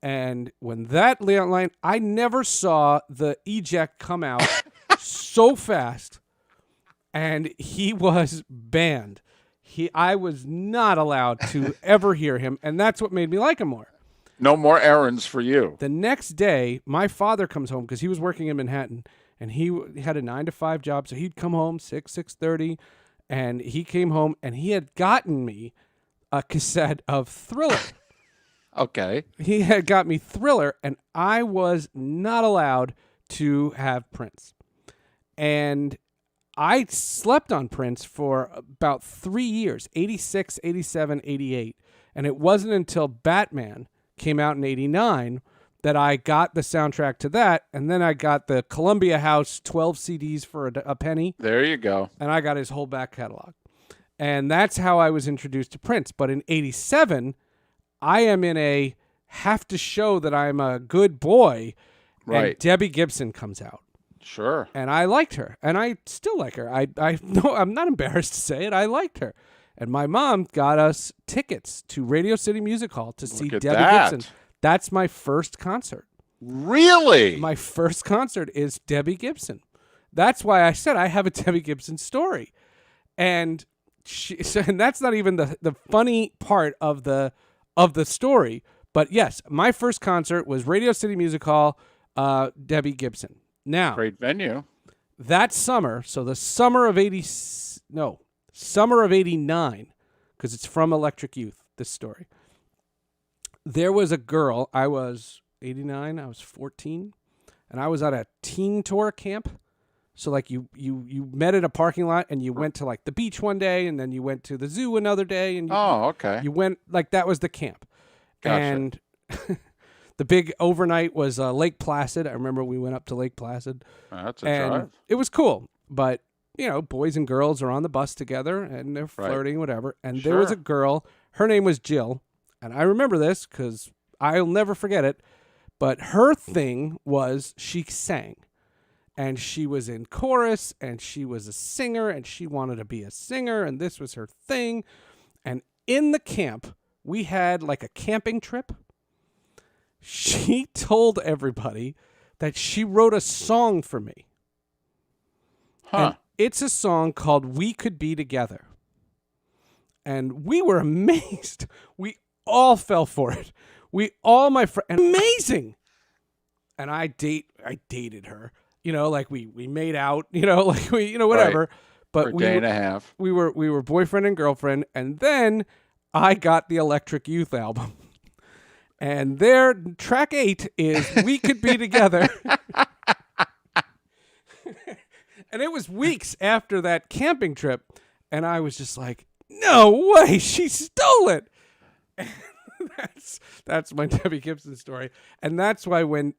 And when that line, I never saw the eject come out so fast, and he was banned. I was not allowed to ever hear him, and that's what made me like him more. No more errands for you. The next day, my father comes home because he was working in Manhattan, and he had a 9-to-5 job. So he'd come home 6:30, and he came home, and he had gotten me a cassette of Thriller. Okay. He had got me Thriller, and I was not allowed to have Prince. And I slept on Prince for about 3 years, 86, 87, 88. And it wasn't until Batman came out in 89 that I got the soundtrack to that, and then I got the Columbia House 12 CDs for a penny. There you go. And I got his whole back catalog. And that's how I was introduced to Prince. But in 87, I am in a have to show that I'm a good boy, right. And Debbie Gibson comes out. Sure. And I liked her, and I still like her. No, I'm not embarrassed to say it. I liked her. And my mom got us tickets to Radio City Music Hall to see Look at Debbie that. Gibson. That's my first concert. Really? My first concert is Debbie Gibson. That's why I said I have a Debbie Gibson story. And and that's not even the funny part of the story. But yes, my first concert was Radio City Music Hall, Debbie Gibson. Now, great venue. That summer, so the summer of summer of 89, because it's from Electric Youth, this story. There was a girl, I was 89, I was 14, and I was at a teen tour camp. So like you met at a parking lot and you went to like the beach one day and then you went to the zoo another day and you went like that was the camp. Gotcha. And the big overnight was Lake Placid. I remember we went up to Lake Placid. That's a drive. It was cool, but boys and girls are on the bus together and they're flirting, whatever. And there was a girl, her name was Jill, and I remember this because I'll never forget it. But her thing was she sang. And she was in chorus, and she was a singer, and she wanted to be a singer, and this was her thing. And in the camp, we had like a camping trip. She told everybody that she wrote a song for me. And it's a song called We Could Be Together. And we were amazed. We all fell for it. My friends, amazing. And I dated her. Like we made out, like whatever. Right. But for a day and a half. We were boyfriend and girlfriend, and then I got the Electric Youth album. And their track 8 is We Could Be Together. And it was weeks after that camping trip, and I was just like, no way, she stole it. And that's my Debbie Gibson story. And that's why when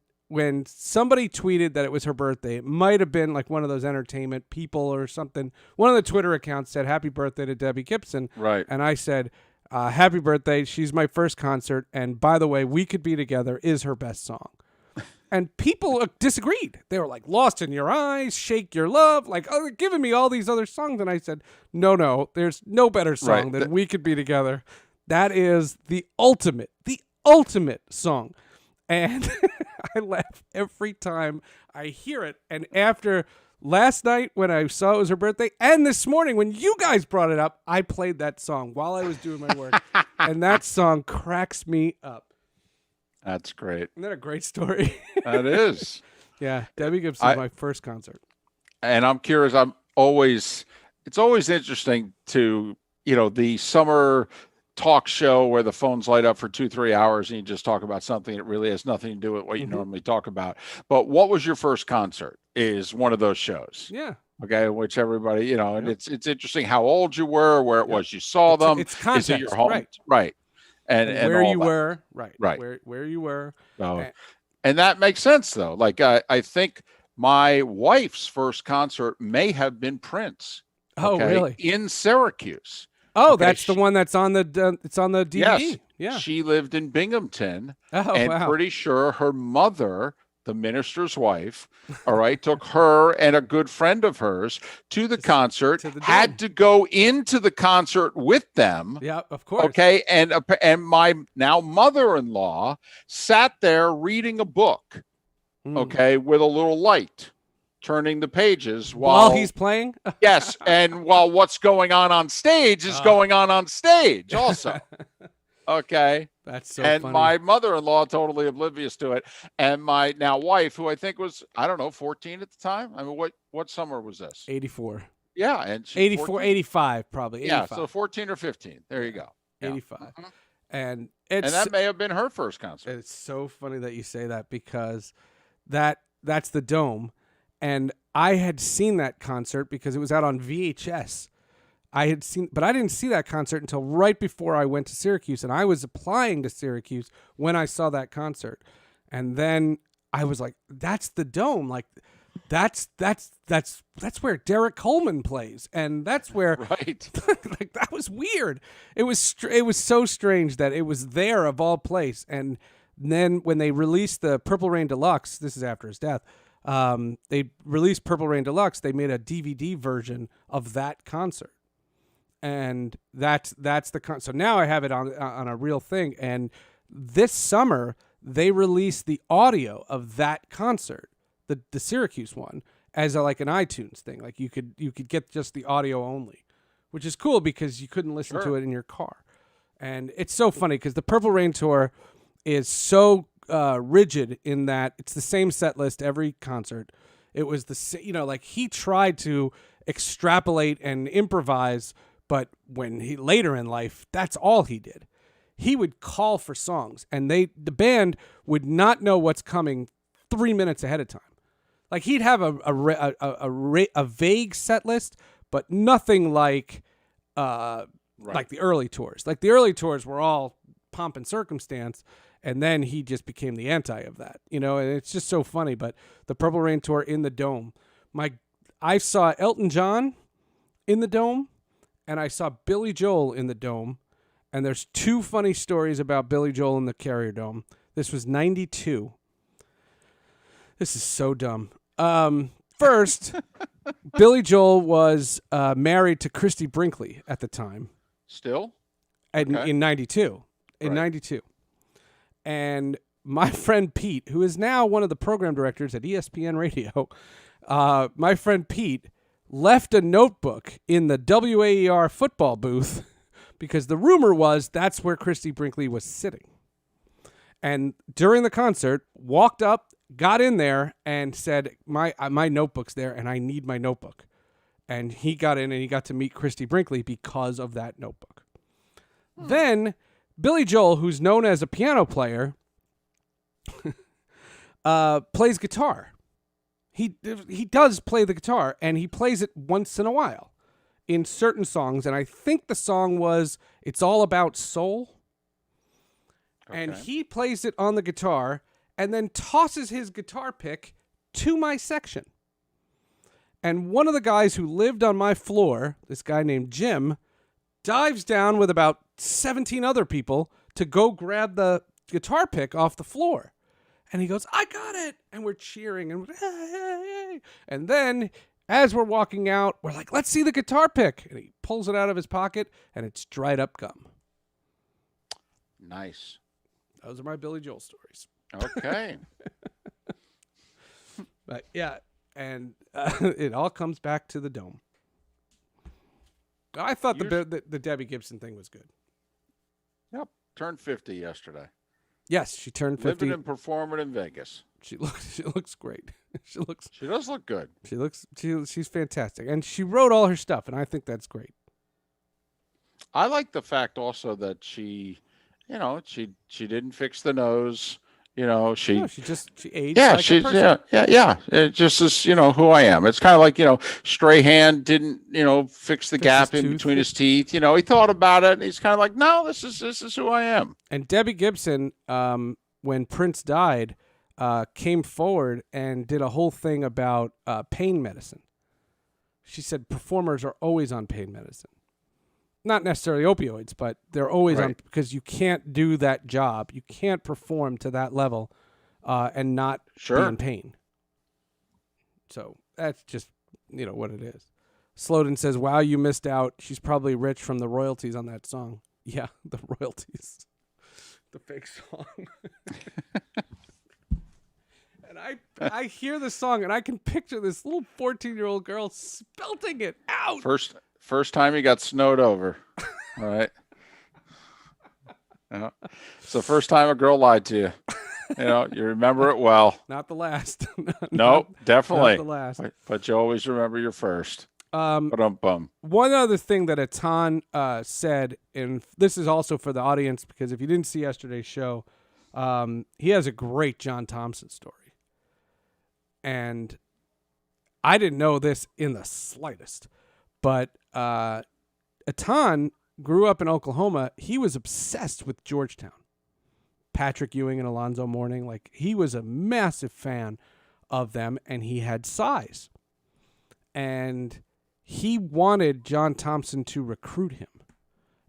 somebody tweeted that it was her birthday, it might have been like one of those entertainment people or something. One of the Twitter accounts said, happy birthday to Debbie Gibson. Right. And I said, happy birthday. She's my first concert. And by the way, We Could Be Together is her best song. And people disagreed. They were like, Lost in Your Eyes, Shake Your Love, like giving me all these other songs. And I said, no, there's no better song than We Could Be Together. That is the ultimate song. And I laugh every time I hear it. And after last night when I saw it was her birthday, and this morning when you guys brought it up, I played that song while I was doing my work. And that song cracks me up. That's great. Isn't that a great story? That is. Yeah, Debbie Gibson, my first concert. And I'm curious, it's always interesting to, the summer talk show where the phones light up for 2-3 hours and you just talk about something that really has nothing to do with what you normally talk about. But what was your first concert is one of those shows. Yeah. Okay. Which everybody, and it's interesting how old you were, where it was you saw them. It's context. Is it your home? Right. And where you were. Right. Right. Where you were. And that makes sense though. Like I think my wife's first concert may have been Prince. Oh, really? In Syracuse. Oh, that's the one that's on the it's on the DVD. Yes. Yeah. She lived in Binghamton. Oh, and wow. Pretty sure her mother, the minister's wife, took her and a good friend of hers to the concert, had to go into the concert with them. Yeah, of course. Okay. And my now mother-in-law sat there reading a book, okay, with a little light, turning the pages while he's playing. Yes. And while what's going on stage is going on stage also. Okay. That's so and funny. My mother-in-law totally oblivious to it. And my now wife, who I think was, 14 at the time. I mean, what summer was this? 84. Yeah. And 84, 14? 85, probably. 85. Yeah. So 14 or 15. There you go. Yeah. 85. Mm-hmm. And that may have been her first concert. It's so funny that you say that because that's the Dome. And I had seen that concert because it was out on VHS. But I didn't see that concert until right before I went to Syracuse, and I was applying to Syracuse when I saw that concert. And then I was like, that's the Dome. Like that's where Derek Coleman plays. And that's where right. Like that was weird. It was so strange that it was there of all place. And then when they released the Purple Rain Deluxe, this is after his death, they released Purple Rain Deluxe. They made a DVD version of that concert. And that's the so now I have it on a real thing. And this summer they released the audio of that concert, the Syracuse one, as like an iTunes thing. Like you could get just the audio only, which is cool because you couldn't listen to it in your car. And it's so funny because the Purple Rain tour is so rigid in that it's the same set list every concert. It was like he tried to extrapolate and improvise, but when he later in life, that's all he did. He would call for songs, and the band would not know what's coming 3 minutes ahead of time. Like he'd have a vague set list, but nothing like like the early tours. Like the early tours were all pomp and circumstance, and then he just became the anti of that, and it's just so funny. But the Purple Rain tour in the Dome, I saw Elton John in the Dome, and I saw Billy Joel in the Dome, and there's two funny stories about Billy Joel in the Carrier Dome. This was 92. This is so dumb. First, Billy Joel was married to Christy Brinkley at the time. Still? In 92. In 92. And my friend Pete, who is now one of the program directors at ESPN Radio, my friend Pete left a notebook in the WAER football booth because the rumor was that's where Christy Brinkley was sitting. And during the concert, walked up, got in there, and said, my notebook's there, and I need my notebook. And he got in, and he got to meet Christy Brinkley because of that notebook. Then Billy Joel, who's known as a piano player, plays guitar. He does play the guitar, and he plays it once in a while in certain songs. And I think the song was "It's All About Soul." Okay. And he plays it on the guitar and then tosses his guitar pick to my section. And one of the guys who lived on my floor, this guy named Jim, dives down with about 17 other people to go grab the guitar pick off the floor. And he goes, "I got it!" And we're cheering. And then, as we're walking out, we're like, "Let's see the guitar pick." And he pulls it out of his pocket, and it's dried up gum. Nice. Those are my Billy Joel stories. Okay. But yeah, and it all comes back to the Dome. I thought the Debbie Gibson thing was good. Yep. Turned 50 yesterday. Yes, she turned 50. Living and performing in Vegas. She looks great. She does look good. She's fantastic. And she wrote all her stuff, and I think that's great. I like the fact also that she didn't fix the nose. She aged. Yeah, like a person. yeah. It just is, who I am. It's kind of like, Strahan didn't, fix the gap in between his teeth. He thought about it. And he's kind of like, no, this is who I am. And Debbie Gibson, when Prince died, came forward and did a whole thing about pain medicine. She said performers are always on pain medicine. Not necessarily opioids, but they're always on, because you can't do that job. You can't perform to that level and not be in pain. So that's just, what it is. Slowden says, "Wow, you missed out. She's probably rich from the royalties on that song." Yeah, the royalties. The fake song. And I hear the song, and I can picture this little 14-year-old girl spelting it out. First time he got snowed over. All right. It's the first time a girl lied to you. You remember it well. Not the last. No, definitely. Not the last. But you always remember your first. Ba-dum-bum. One other thing that Atan said, and this is also for the audience, because if you didn't see yesterday's show, he has a great John Thompson story. And I didn't know this in the slightest. But Atan grew up in Oklahoma. He was obsessed with Georgetown. Patrick Ewing and Alonzo Mourning. Like, he was a massive fan of them, and he had size. And he wanted John Thompson to recruit him.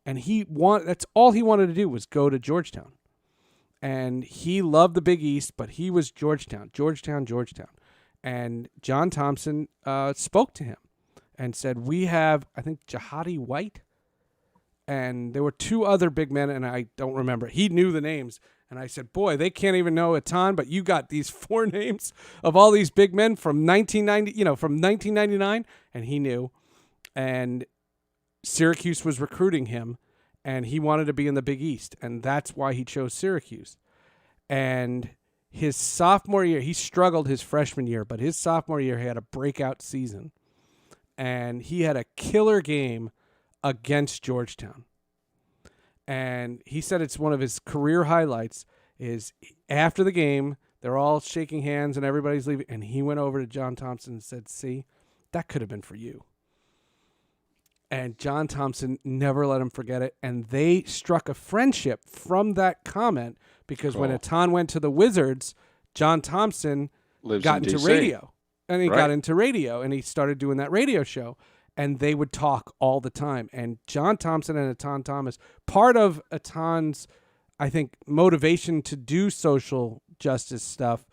And that's all he wanted to do was go to Georgetown. And he loved the Big East, but he was Georgetown. And John Thompson spoke to him and said, "We have, I think, Jahadi White, and there were two other big men, and I don't remember. He knew the names, and I said, boy, they can't even know a ton, but you got these 4 names of all these big men from 1999, and he knew. And Syracuse was recruiting him, and he wanted to be in the Big East, and that's why he chose Syracuse. And his sophomore year, he struggled his freshman year, but his sophomore year, he had a breakout season. And he had a killer game against Georgetown. And he said it's one of his career highlights is after the game, they're all shaking hands and everybody's leaving. And he went over to John Thompson and said, see, that could have been for you. And John Thompson never let him forget it. And they struck a friendship from that comment because when Atan went to the Wizards, John Thompson got into radio. And he got into radio, and he started doing that radio show. And they would talk all the time. And John Thompson and Atan Thomas, part of Atan's, I think, motivation to do social justice stuff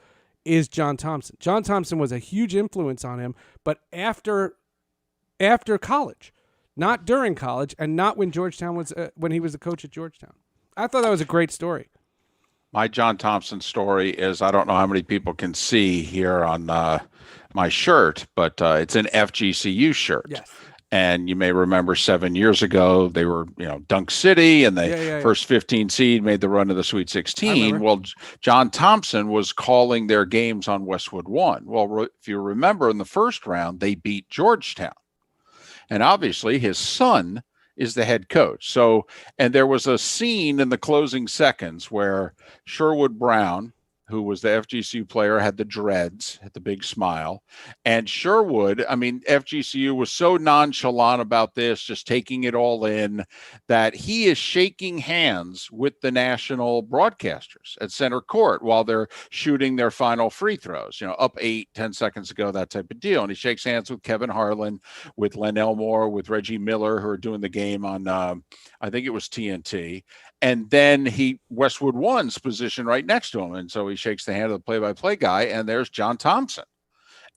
is John Thompson. John Thompson was a huge influence on him, but after college. Not during college, and not when Georgetown was when he was the coach at Georgetown. I thought that was a great story. My John Thompson story is, I don't know how many people can see here on my shirt, but it's an FGCU shirt. Yes. And you may remember 7 years ago, they were, Dunk City, and the first 15 seed made the run to the Sweet 16. Well, John Thompson was calling their games on Westwood One. Well, if you remember, in the first round, they beat Georgetown. And obviously his son is the head coach. So, and there was a scene in the closing seconds where Sherwood Brown, who was the FGCU player, had the dreads, had the big smile. And Sherwood, FGCU was so nonchalant about this, just taking it all in, that he is shaking hands with the national broadcasters at center court while they're shooting their final free throws, up 8-10 seconds ago, that type of deal. And he shakes hands with Kevin Harlan, with Len Elmore, with Reggie Miller, who are doing the game on, I think it was TNT. And then Westwood One's position right next to him. And so he shakes the hand of the play-by-play guy, and there's John Thompson.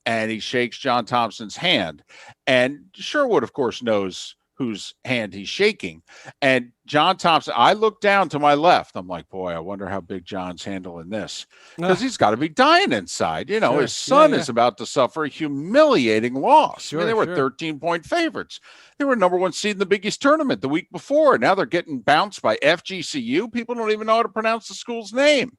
And he shakes John Thompson's hand. And Sherwood, of course, knows whose hand he's shaking. And John Thompson, I look down to my left. I'm like, boy, I wonder how big John's handling this. Because he's got to be dying inside. His son is about to suffer a humiliating loss. They were 13-point favorites. They were number 1 seed in the Big East tournament the week before. Now they're getting bounced by FGCU. People don't even know how to pronounce the school's name.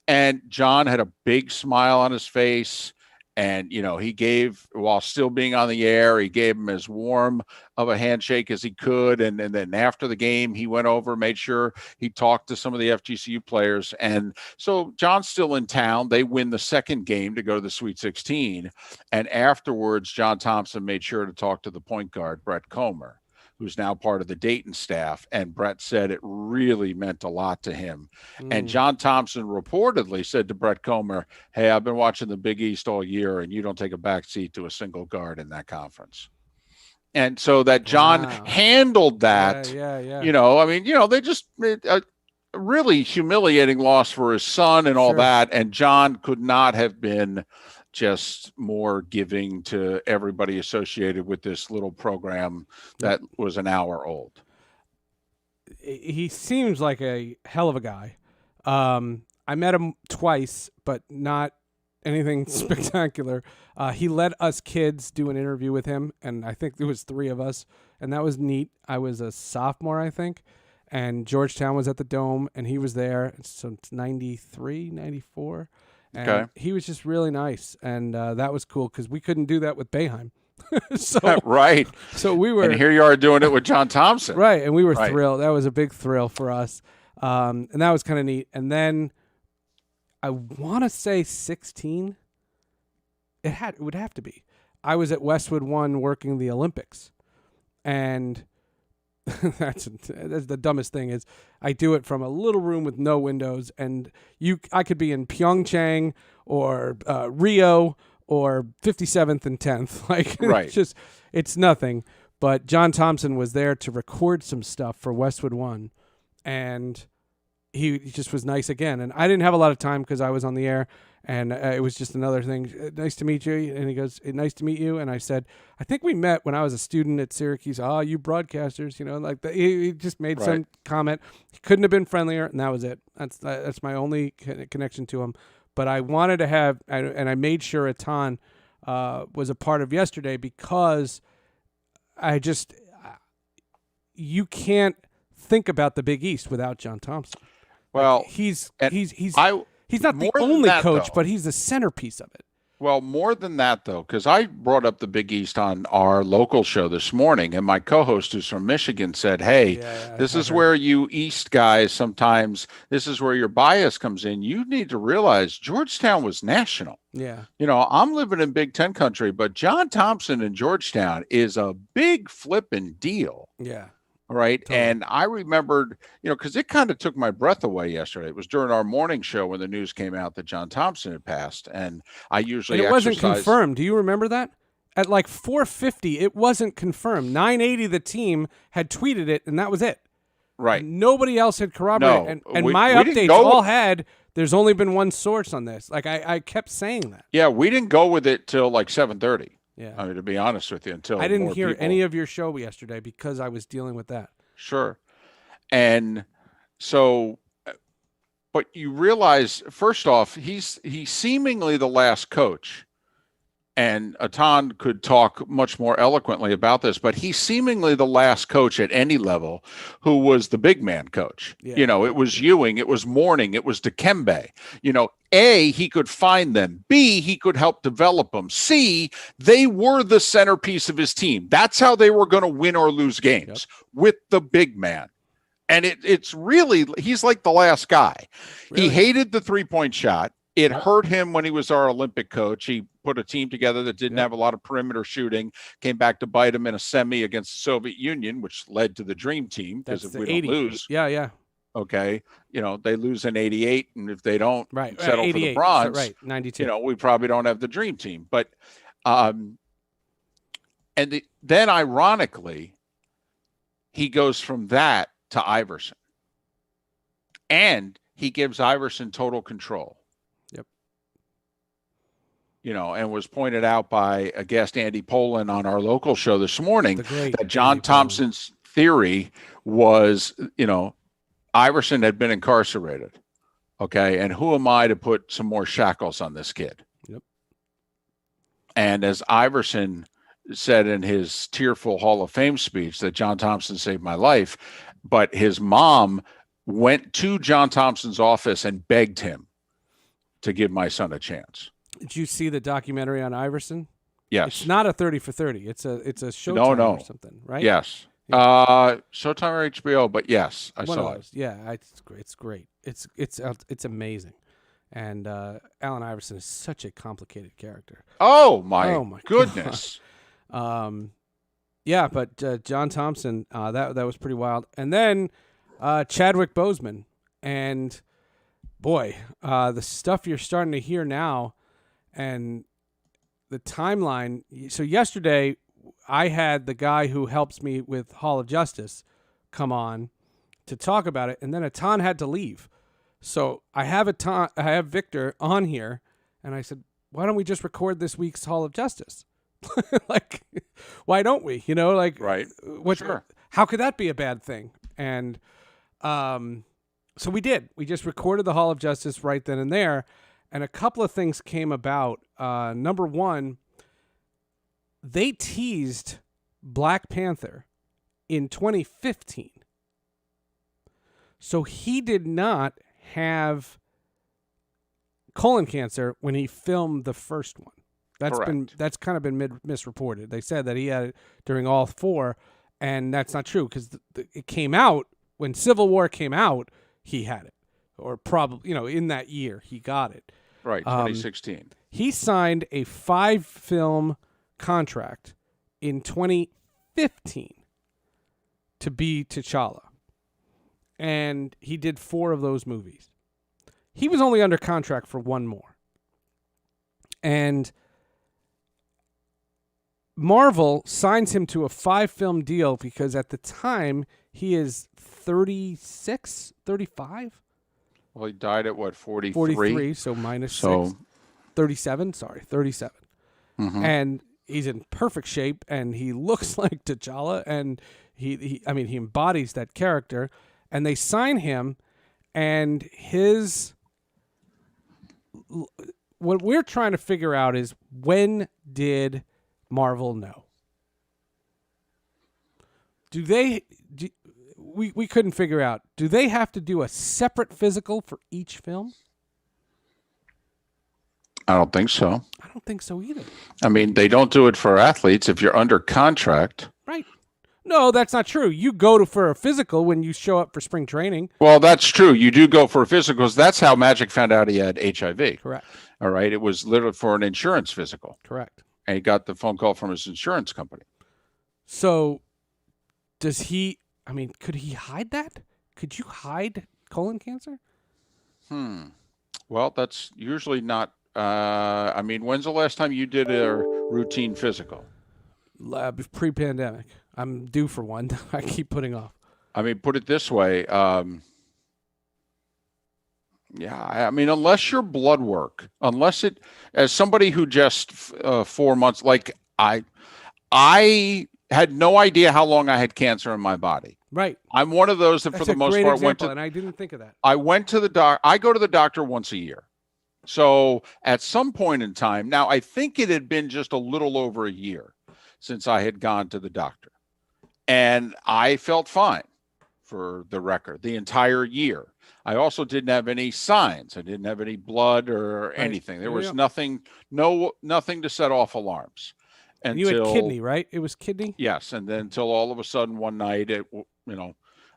And John had a big smile on his face. And, he gave, while still being on the air, he gave him as warm of a handshake as he could. And then after the game, he went over, made sure he talked to some of the FGCU players. And so John's still in town. They win the second game to go to the Sweet 16. And afterwards, John Thompson made sure to talk to the point guard, Brett Comer, who's now part of the Dayton staff. And Brett said it really meant a lot to him. And John Thompson reportedly said to Brett Comer, hey, I've been watching the Big East all year, and you don't take a backseat to a single guard in that conference. And so that John handled that, they just a really humiliating loss for his son and all that. And John could not have been just more giving to everybody associated with this little program that was an hour old. He seems like a hell of a guy. I met him twice, but not anything spectacular. He let us kids do an interview with him, and I think there was 3 of us, and that was neat. I was a sophomore, I think, and Georgetown was at the Dome, and he was there. So it's 93, 94. And he was just really nice, and that was cool because we couldn't do that with Boeheim. Right. So we were, and here you are doing it with John Thompson. Right, and we were thrilled. That was a big thrill for us, and that was kind of neat. And then I want to say 16. It would have to be. I was at Westwood One working the Olympics, and that's the dumbest thing is I do it from a little room with no windows, and I could be in Pyeongchang or Rio or 57th and 10th. It's nothing. But John Thompson was there to record some stuff for Westwood One, and he just was nice again. And I didn't have a lot of time because I was on the air, And it was just another thing. Nice to meet you. And he goes, nice to meet you. And I said, I think we met when I was a student at Syracuse. Oh, you broadcasters, like that. He just made some comment. He couldn't have been friendlier, and that was it. That's my only connection to him. But I wanted to have, and I made sure Atan was a part of yesterday because you can't think about the Big East without John Thompson. Well, he's not the only coach, but he's the centerpiece of it. Well, more than that, though, because I brought up the Big East on our local show this morning, and my co-host who's from Michigan said, hey, this is where you East guys sometimes, this is where your bias comes in. You need to realize Georgetown was national. Yeah. I'm living in Big Ten country, but John Thompson in Georgetown is a big flipping deal. Yeah. Right. Totally. And I remembered, because it kind of took my breath away yesterday. It was during our morning show when the news came out that John Thompson had passed. And I usually it wasn't confirmed. Do you remember that? At like 4:50, it wasn't confirmed. 9:80, the team had tweeted it, and that was it. Right. And nobody else had corroborated. And my updates all had, there's only been one source on this. Like I kept saying that. Yeah, we didn't go with it till like 7:30. Yeah. I mean, to be honest with you, until I didn't hear any of your show yesterday because I was dealing with that. Sure. And so, but you realize, first off, he's seemingly the last coach, and Atan could talk much more eloquently about this, but he's seemingly the last coach at any level who was the big man coach. Yeah. It was Ewing, it was Mourning, it was Dikembe. A, he could find them. B, he could help develop them. C, they were the centerpiece of his team. That's how they were going to win or lose games, with the big man. And it's really, he's like the last guy. Really? He hated the three-point shot. It hurt him when he was our Olympic coach. He put a team together that didn't have a lot of perimeter shooting, came back to bite him in a semi against the Soviet Union, which led to the dream team, because if we don't lose. Yeah. Okay, they lose in 88, and if they don't settle for the 88, bronze, 92. We probably don't have the dream team. But then ironically, he goes from that to Iverson, and he gives Iverson total control. Yep. And was pointed out by a guest, Andy Poland, on our local show this morning, that John Thompson's theory was, Iverson had been incarcerated. Okay. And who am I to put some more shackles on this kid? Yep. And as Iverson said in his tearful Hall of Fame speech, that John Thompson saved my life, but his mom went to John Thompson's office and begged him to give my son a chance. Did you see the documentary on Iverson? Yes. It's not a 30 for 30. It's a Showtime or something, right? Yes. Showtime or HBO, but yes, I saw it. Yeah, it's great. It's amazing. And Allen Iverson is such a complicated character. Oh my goodness. Yeah, but John Thompson, that was pretty wild. And then Chadwick Boseman, and boy, the stuff you're starting to hear now, and the timeline. So yesterday, I had the guy who helps me with Hall of Justice come on to talk about it, and then Atan had to leave. So I have Victor on here, and I said, why don't we just record this week's Hall of Justice? Like, why don't we? Right. Sure. How could that be a bad thing? And so we did. We just recorded the Hall of Justice right then and there, and a couple of things came about. Number one, they teased Black Panther in 2015. So he did not have colon cancer when he filmed the first one. That's kind of been misreported. They said that he had it during all four, and that's not true, because it came out when Civil War came out. He had it, or probably in that year he got it. Right, 2016. He signed a 5-film contract in 2015 to be T'Challa, and he did 4 of those movies. He was only under contract for 1 more, and Marvel signs him to a 5-film deal because at the time he is 36, 35. Well, he died at 43? 43, so minus 6. 37. Sorry, 37. And he's in perfect shape, and he looks like T'Challa, and he embodies that character. And they sign him, and what we're trying to figure out is, when did Marvel know? We couldn't figure out. Do they have to do a separate physical for each film? I don't think so. I don't think so either. I mean, they don't do it for athletes if you're under contract. Right. No, that's not true. You go for a physical when you show up for spring training. Well, that's true. You do go for physicals. That's how Magic found out he had HIV. Correct. All right. It was literally for an insurance physical. Correct. And he got the phone call from his insurance company. So could he hide that? Could you hide colon cancer? Well, that's usually not. When's the last time you did a routine physical? Pre-pandemic. I'm due for one. I keep putting off. I mean, put it this way. Unless your blood work, as somebody who just 4 months, like I had no idea how long I had cancer in my body. Right. I'm one of those that, That's for the most part, and I didn't think of that. I went to the doc. I go to the doctor once a year. So at some point in time, now I think it had been just a little over a year since I had gone to the doctor, and I felt fine, for the record, the entire year. I also didn't have any signs. I didn't have any blood or anything. There was nothing to set off alarms. You had kidney, right? It was kidney? Yes. And then until all of a sudden one night,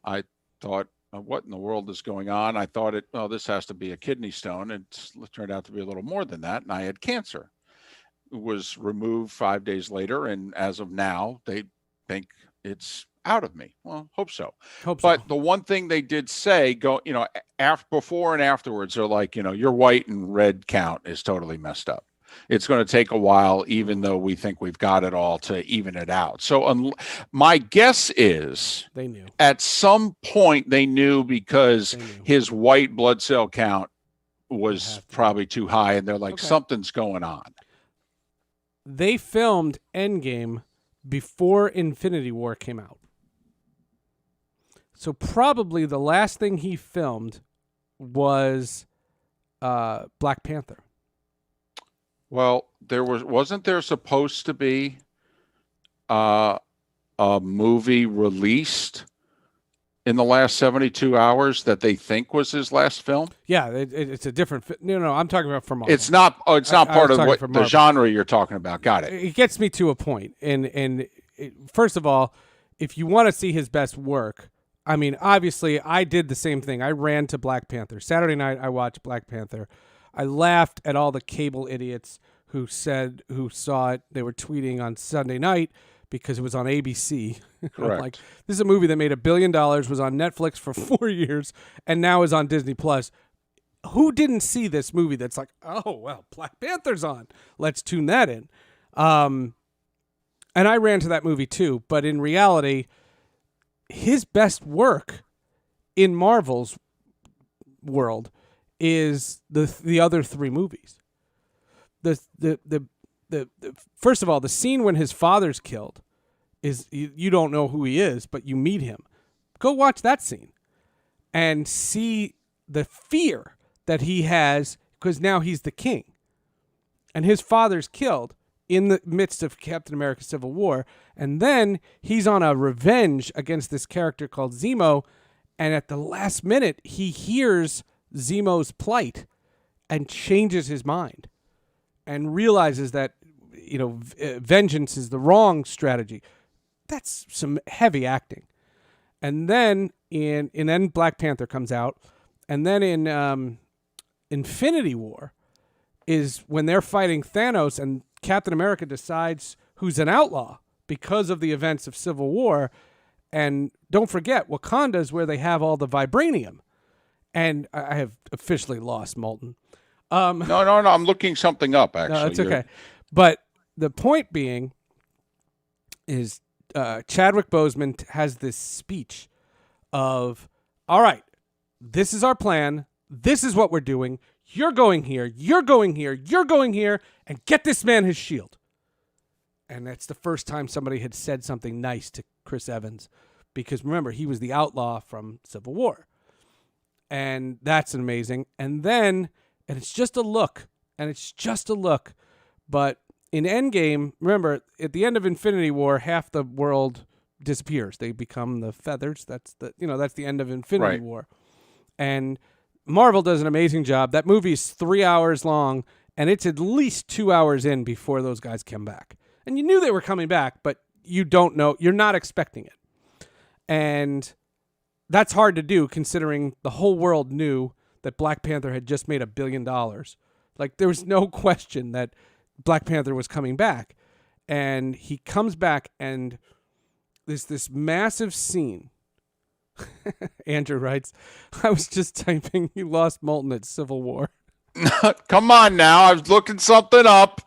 I thought, what in the world is going on? I thought this has to be a kidney stone. It turned out to be a little more than that. And I had cancer. It was removed 5 days later. And as of now, they think it's out of me. Well, hope so. But the one thing they did say, before and afterwards, they're like, your white and red count is totally messed up. It's going to take a while, even though we think we've got it all, to even it out. So my guess is they knew. At some point they knew, because his white blood cell count was probably too high, and they're like, something's going on. They filmed Endgame before Infinity War came out. So probably the last thing he filmed was Black Panther. Well, wasn't there supposed to be a movie released in the last 72 hours that they think was his last film? Yeah, it's a different. No, I'm talking about for Marvel. It's not. Oh, it's not part of what the genre you're talking about. Got it. It gets me to a point. And first of all, if you want to see his best work, I mean, obviously, I did the same thing. I ran to Black Panther. Saturday night, I watched Black Panther. I laughed at all the cable idiots who saw it. They were tweeting on Sunday night because it was on ABC. Correct. Like, this is a movie that made $1 billion, was on Netflix for 4 years, and now is on Disney Plus. Who didn't see this movie that's like, oh, well, Black Panther's on. Let's tune that in. And I ran to that movie too, but in reality, his best work in Marvel's world is the other three movies. The first of all, the scene when his father's killed is, you don't know who he is, but you meet him. Go watch that scene and see the fear that he has, because now he's the king and his father's killed in the midst of Captain America Civil War. And then he's on a revenge against this character called Zemo. And at the last minute, he hears Zemo's plight and changes his mind and realizes that, vengeance is the wrong strategy. That's some heavy acting. And then then Black Panther comes out. And then in Infinity War is when they're fighting Thanos, and Captain America decides who's an outlaw because of the events of Civil War. And don't forget, Wakanda is where they have all the vibranium. And I have officially lost Moulton. No. I'm looking something up, actually. No, it's okay. But the point being is Chadwick Boseman has this speech of, all right, this is our plan. This is what we're doing. you're going here, you're going here, you're going here, and get this man his shield. And that's the first time somebody had said something nice to Chris Evans, because remember, he was the outlaw from Civil War. And that's amazing. And it's just a look, but in Endgame, remember, at the end of Infinity War, half the world disappears. They become the feathers. That's the end of Infinity War. And Marvel does an amazing job. That movie is 3 hours long, and it's at least 2 hours in before those guys come back. And you knew they were coming back, but you don't know. You're not expecting it. And that's hard to do, considering the whole world knew that Black Panther had just made $1 billion. Like, there was no question that Black Panther was coming back. And he comes back, and there's this massive scene. Andrew writes, I was just typing, he lost Moulton at Civil War. Come on now. I was looking something up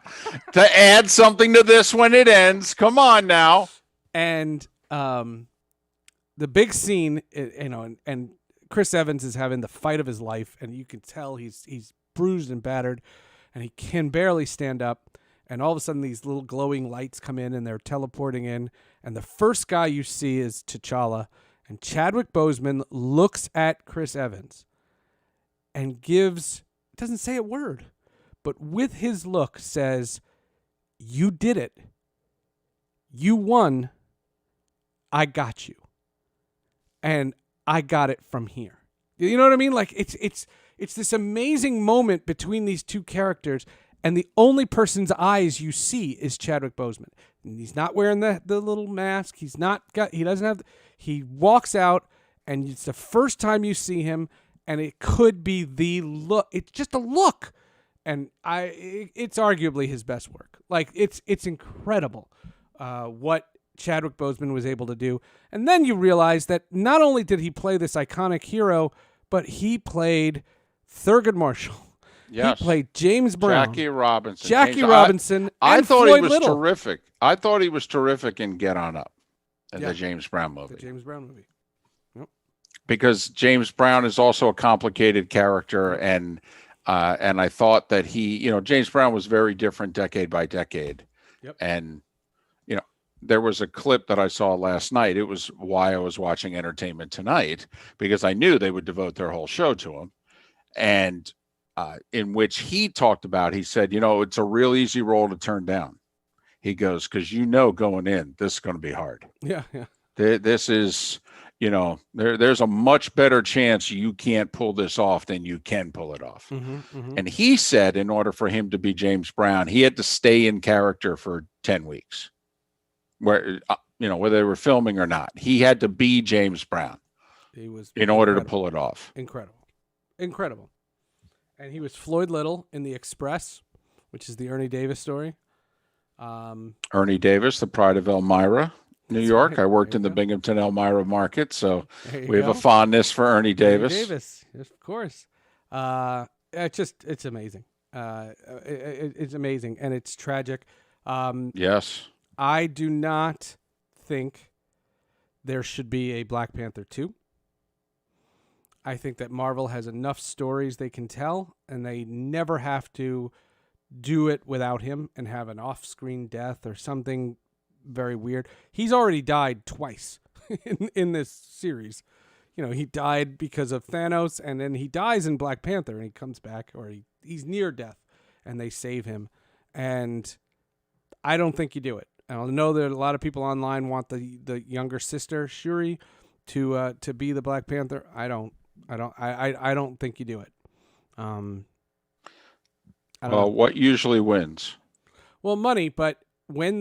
to add something to this when it ends. Come on now. And the big scene, and Chris Evans is having the fight of his life, and you can tell he's bruised and battered, and he can barely stand up. And all of a sudden, these little glowing lights come in, and they're teleporting in. And the first guy you see is T'Challa. And Chadwick Boseman looks at Chris Evans and doesn't say a word, but with his look says, you did it. You won. I got you. And I got it from here. You know what I mean? Like, it's this amazing moment between these two characters, and the only person's eyes you see is Chadwick Boseman. And he's not wearing the little mask. He walks out, and it's the first time you see him, and it could be the look. It's just a look. And it's arguably his best work. Like, it's incredible what Chadwick Boseman was able to do. And then you realize that not only did he play this iconic hero, but he played Thurgood Marshall. Yes. He played James Brown. Jackie Robinson. I thought Floyd he was Little. terrific. I thought he was terrific in Get On Up, the James Brown movie. The James Brown movie. Yep. Because James Brown is also a complicated character, and I thought that James Brown was very different decade by decade. Yep. And there was a clip that I saw last night. It was why I was watching Entertainment Tonight, because I knew they would devote their whole show to him. And in which he talked about, he said, it's a real easy role to turn down. He goes, because going in, this is going to be hard. Yeah. This is, there's a much better chance you can't pull this off than you can pull it off. Mm-hmm. And he said, in order for him to be James Brown, he had to stay in character for 10 weeks, whether they were filming or not. He had to be James Brown in order to pull it off. Incredible. And he was Floyd Little in The Express, which is the Ernie Davis story. Ernie Davis, the pride of Elmira, New York. Right. I worked in the Binghamton, Elmira market, so we have go. a fondness for Ernie Davis. Ernie Davis, yes, of course. It's amazing. It's amazing, and it's tragic. Yes. I do not think there should be a Black Panther 2. I think that Marvel has enough stories they can tell, and they never have to do it without him and have an off-screen death or something very weird. He's already died twice in this series. He died because of Thanos, and then he dies in Black Panther, and he comes back, or he's near death, and they save him. And I don't think you do it. And I know that a lot of people online want the younger sister, Shuri, to be the Black Panther. I don't think you do it. What usually wins? Well, money. But when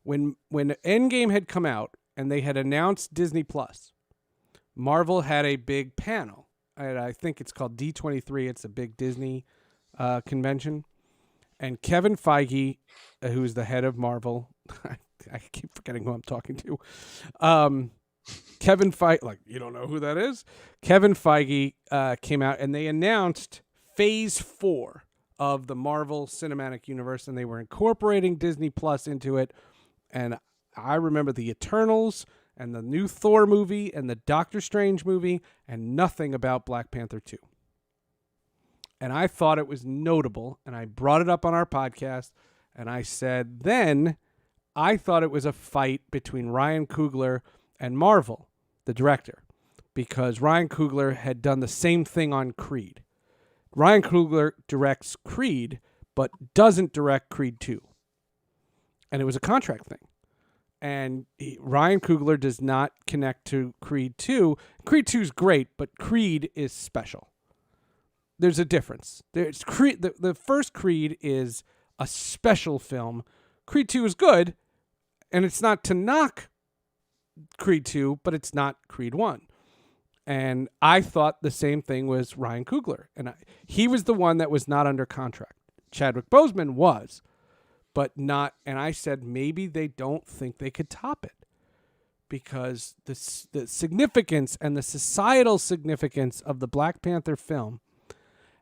Endgame had come out and they had announced Disney Plus, Marvel had a big panel. I think it's called D23. It's a big Disney convention, and Kevin Feige, who's the head of Marvel, I keep forgetting who I'm talking to. Kevin Feige, like, you don't know who that is? Kevin Feige came out and they announced Phase 4 of the Marvel Cinematic Universe, and they were incorporating Disney Plus into it. And I remember the Eternals and the new Thor movie and the Doctor Strange movie, and nothing about Black Panther 2. And I thought it was notable, and I brought it up on our podcast, and I said then I thought it was a fight between Ryan Coogler and Marvel, the director, because Ryan Coogler had done the same thing on Creed. Ryan Coogler directs Creed, but doesn't direct Creed 2. And it was a contract thing. And Ryan Coogler does not connect to Creed 2. Creed 2 is great, but Creed is special. There's a difference. There's Creed. The first Creed is a special film. Creed 2 is good, and it's not to knock Creed 2, but it's not Creed 1. And I thought the same thing was Ryan Coogler. And he was the one that was not under contract. Chadwick Boseman was, but not. And I said maybe they don't think they could top it because the significance and the societal significance of the Black Panther film.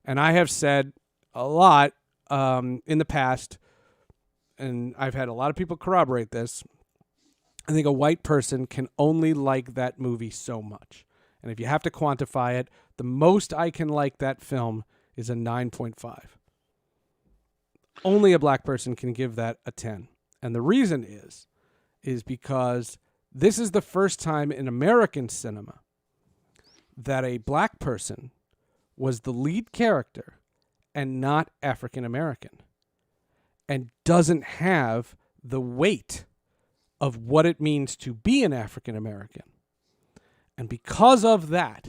And I have said a lot in the past, and I've had a lot of people corroborate this. I think a white person can only like that movie so much. And if you have to quantify it, the most I can like that film is a 9.5. Only a black person can give that a 10. And the reason is because this is the first time in American cinema that a black person was the lead character and not African American and doesn't have the weight of what it means to be an African American. And because of that,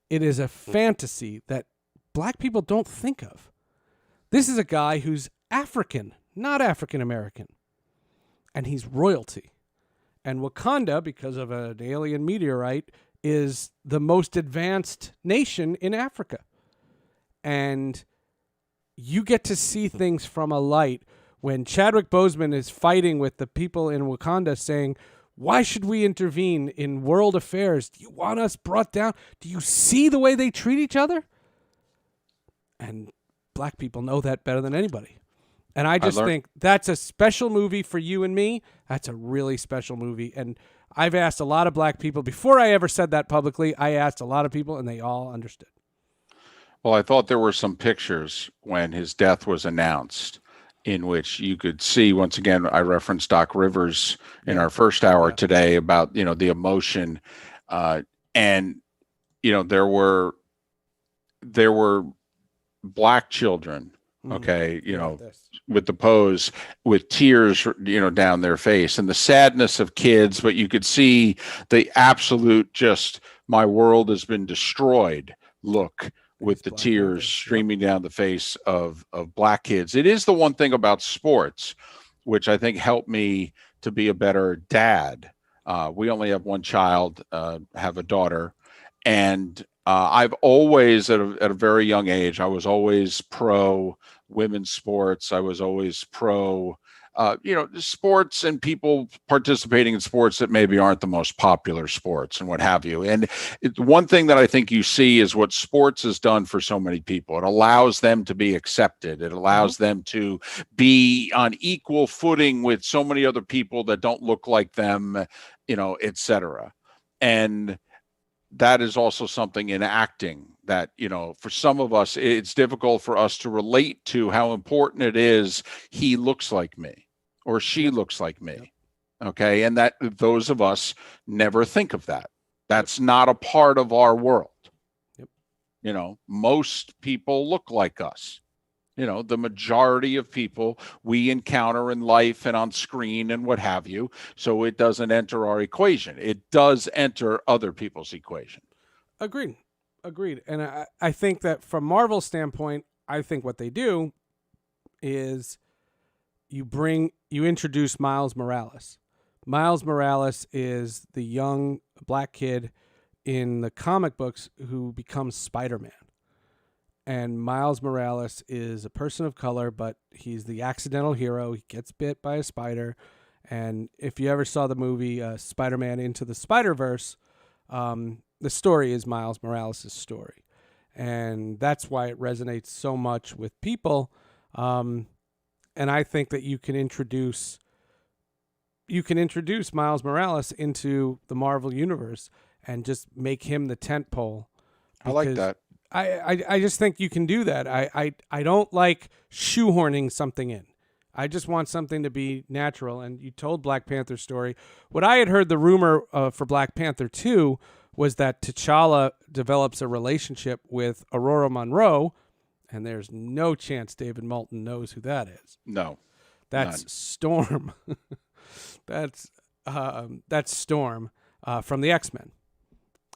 it is a fantasy that black people don't think of. This is a guy who's African, not African American. And he's royalty. And Wakanda, because of an alien meteorite, is the most advanced nation in Africa. And you get to see things from a light when Chadwick Boseman is fighting with the people in Wakanda saying, why should we intervene in world affairs? Do you want us brought down? Do you see the way they treat each other? And black people know that better than anybody. And I just think that's a special movie for you and me. That's a really special movie. And I've asked a lot of black people, before I ever said that publicly, I asked a lot of people and they all understood. Well, I thought there were some pictures when his death was announced in which you could see, once again, I referenced Doc Rivers in our first hour today about, the emotion. And, there were black children, okay, with the pose, with tears, down their face and the sadness of kids, but you could see the absolute just, my world has been destroyed look with the tears streaming down the face of black kids. It is the one thing about sports, which I think helped me to be a better dad. We only have one child, have a daughter. And I've always, at a very young age, I was always pro women's sports. I was always pro, sports and people participating in sports that maybe aren't the most popular sports and what have you. And one thing that I think you see is what sports has done for so many people. It allows them to be accepted. It allows them to be on equal footing with so many other people that don't look like them, et cetera. And that is also something in acting that, for some of us, it's difficult for us to relate to how important it is. He looks like me or she looks like me. Okay. And that those of us never think of that. That's not a part of our world. Most people look like us. The majority of people we encounter in life and on screen and what have you. So it doesn't enter our equation. It does enter other people's equation. Agreed. And I think that from Marvel's standpoint, I think what they do is you introduce Miles Morales. Miles Morales is the young black kid in the comic books who becomes Spider-Man. And Miles Morales is a person of color, but he's the accidental hero. He gets bit by a spider. And if you ever saw the movie Spider-Man Into the Spider-Verse, the story is Miles Morales' story. And that's why it resonates so much with people. And I think that you can introduce Miles Morales into the Marvel Universe and just make him the tent pole. I like that. I just think you can do that. I don't like shoehorning something in. I just want something to be natural. And you told Black Panther's story. What I had heard, the rumor for Black Panther 2 was that T'Challa develops a relationship with Aurora Monroe, and there's no chance David Moulton knows who that is. No. That's None. Storm. that's Storm from the X-Men.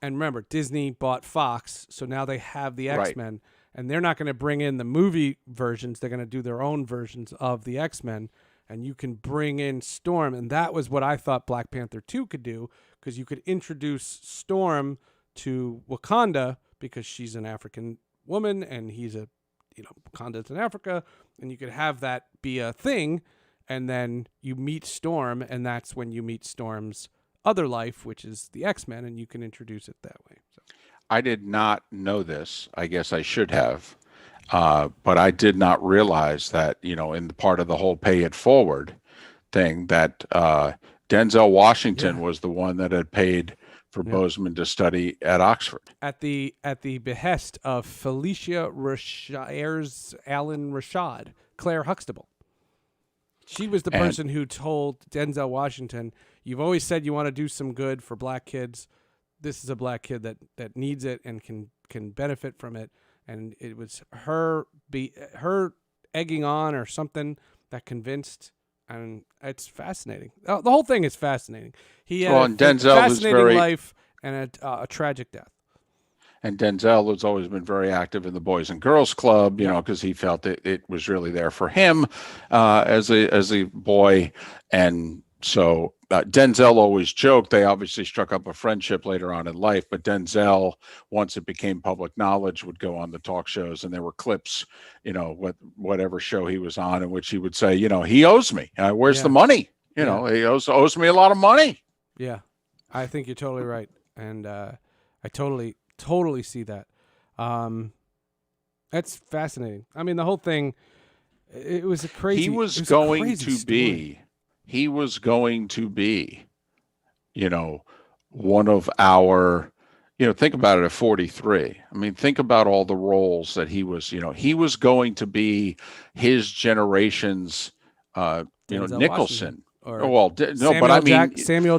And remember, Disney bought Fox, so now they have the X-Men, and they're not going to bring in the movie versions. They're going to do their own versions of the X-Men, and you can bring in Storm. And that was what I thought Black Panther 2 could do, because you could introduce Storm to Wakanda because she's an African woman and he's Wakanda's in Africa, and you could have that be a thing, and then you meet Storm, and that's when you meet Storm's other life, which is the X-Men, and you can introduce it that way. So. I did not know this. I guess I should have, but I did not realize that, in the part of the whole pay it forward thing, that Denzel Washington was the one that had paid for Boseman to study at Oxford. At the behest of Felicia Rashad's Alan Rashad, Claire Huxtable. She was the person who told Denzel Washington, "You've always said you want to do some good for black kids. This is a black kid that needs it and can benefit from it." And it was her egging on or something that convinced. And it's fascinating. The whole thing is fascinating. He had a fascinating life and a tragic death. And Denzel has always been very active in the Boys and Girls Club, because he felt it was really there for him as a boy. And so Denzel always joked, they obviously struck up a friendship later on in life, but Denzel, once it became public knowledge, would go on the talk shows, and there were clips, whatever show he was on, in which he would say, he owes me. Where's the money? He owes me a lot of money. Yeah, I think you're totally right. And I totally see that. That's fascinating. I mean, the whole thing, it was a crazy. He was going to be, one of our, think about it at 43. I mean, think about all the roles that he was, he was going to be his generation's, Nicholson. Samuel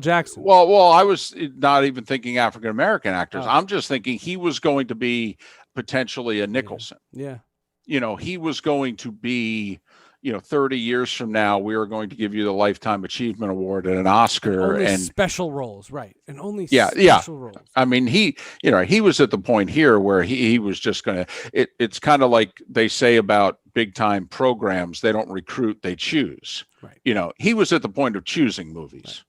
Jackson. Well, I was not even thinking African American actors. I'm just thinking he was going to be potentially a Nicholson. Yeah. He was going to be, 30 years from now, we are going to give you the Lifetime Achievement Award and an Oscar and special roles, right? And only special roles. I mean, he was at the point here where he was just going to. It's kind of like they say about big time programs: they don't recruit, they choose. Right. He was at the point of choosing movies.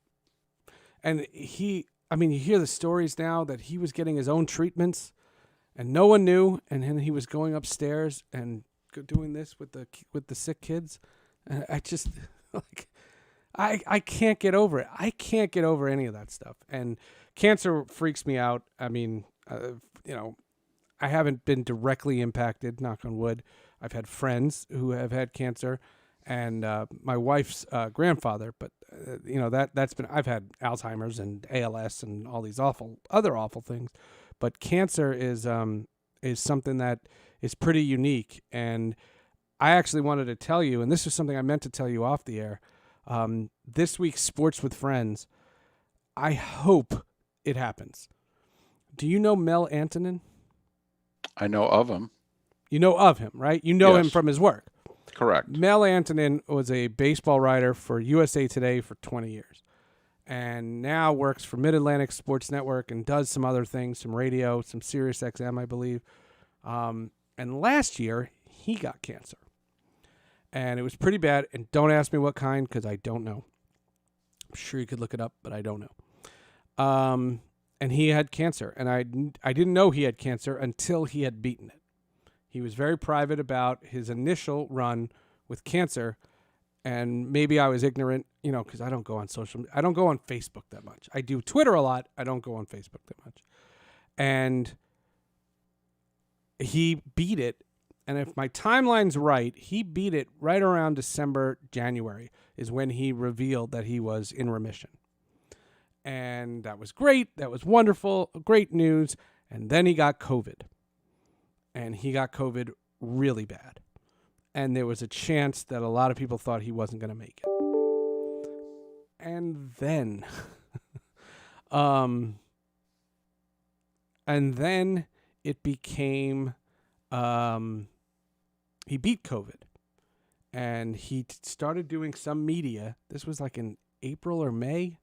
Right. And you hear the stories now that he was getting his own treatments, and no one knew, and then he was going upstairs and doing this with the sick kids. And I just I can't get over it. I can't get over any of that stuff. And cancer freaks me out. I mean, I haven't been directly impacted, knock on wood. I've had friends who have had cancer, and my wife's grandfather. But that's been. I've had Alzheimer's and ALS and all these other awful things. But cancer is something that is pretty unique. And I actually wanted to tell you, and this is something I meant to tell you off the air, this week's Sports with Friends, I hope it happens. Do you know Mel Antonin? I know of him. You know of him, right? You know Yes. him from his work. Correct. Mel Antonin was a baseball writer for USA Today for 20 years. And now works for Mid-Atlantic Sports Network and does some other things, some radio, some Sirius XM, I believe. And last year, he got cancer. And it was pretty bad. And don't ask me what kind, because I don't know. I'm sure you could look it up, but I don't know. And he had cancer. And I didn't know he had cancer until he had beaten it. He was very private about his initial run with cancer. And maybe I was ignorant, because I don't go on I don't go on Facebook that much. I do Twitter a lot. I don't go on Facebook that much. And he beat it. And if my timeline's right, he beat it right around December, January is when he revealed that he was in remission. And that was great. That was wonderful. Great news. And then he got COVID. and he got COVID really bad. And there was a chance that a lot of people thought he wasn't going to make it. And then, it became, he beat COVID, and he started doing some media. This was like in April or May,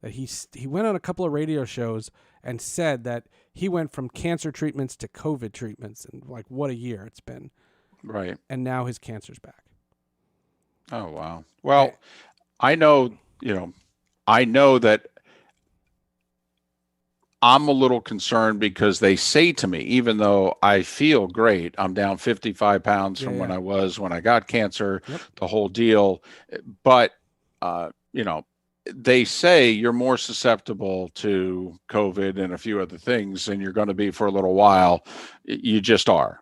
that he went on a couple of radio shows and said that he went from cancer treatments to COVID treatments, and like, what a year it's been. Right. And now his cancer's back. Oh, wow. Well, I know that I'm a little concerned because they say to me, even though I feel great, I'm down 55 pounds from when I was when I got cancer, the whole deal. But, they say you're more susceptible to COVID and a few other things, and you're going to be for a little while. You just are.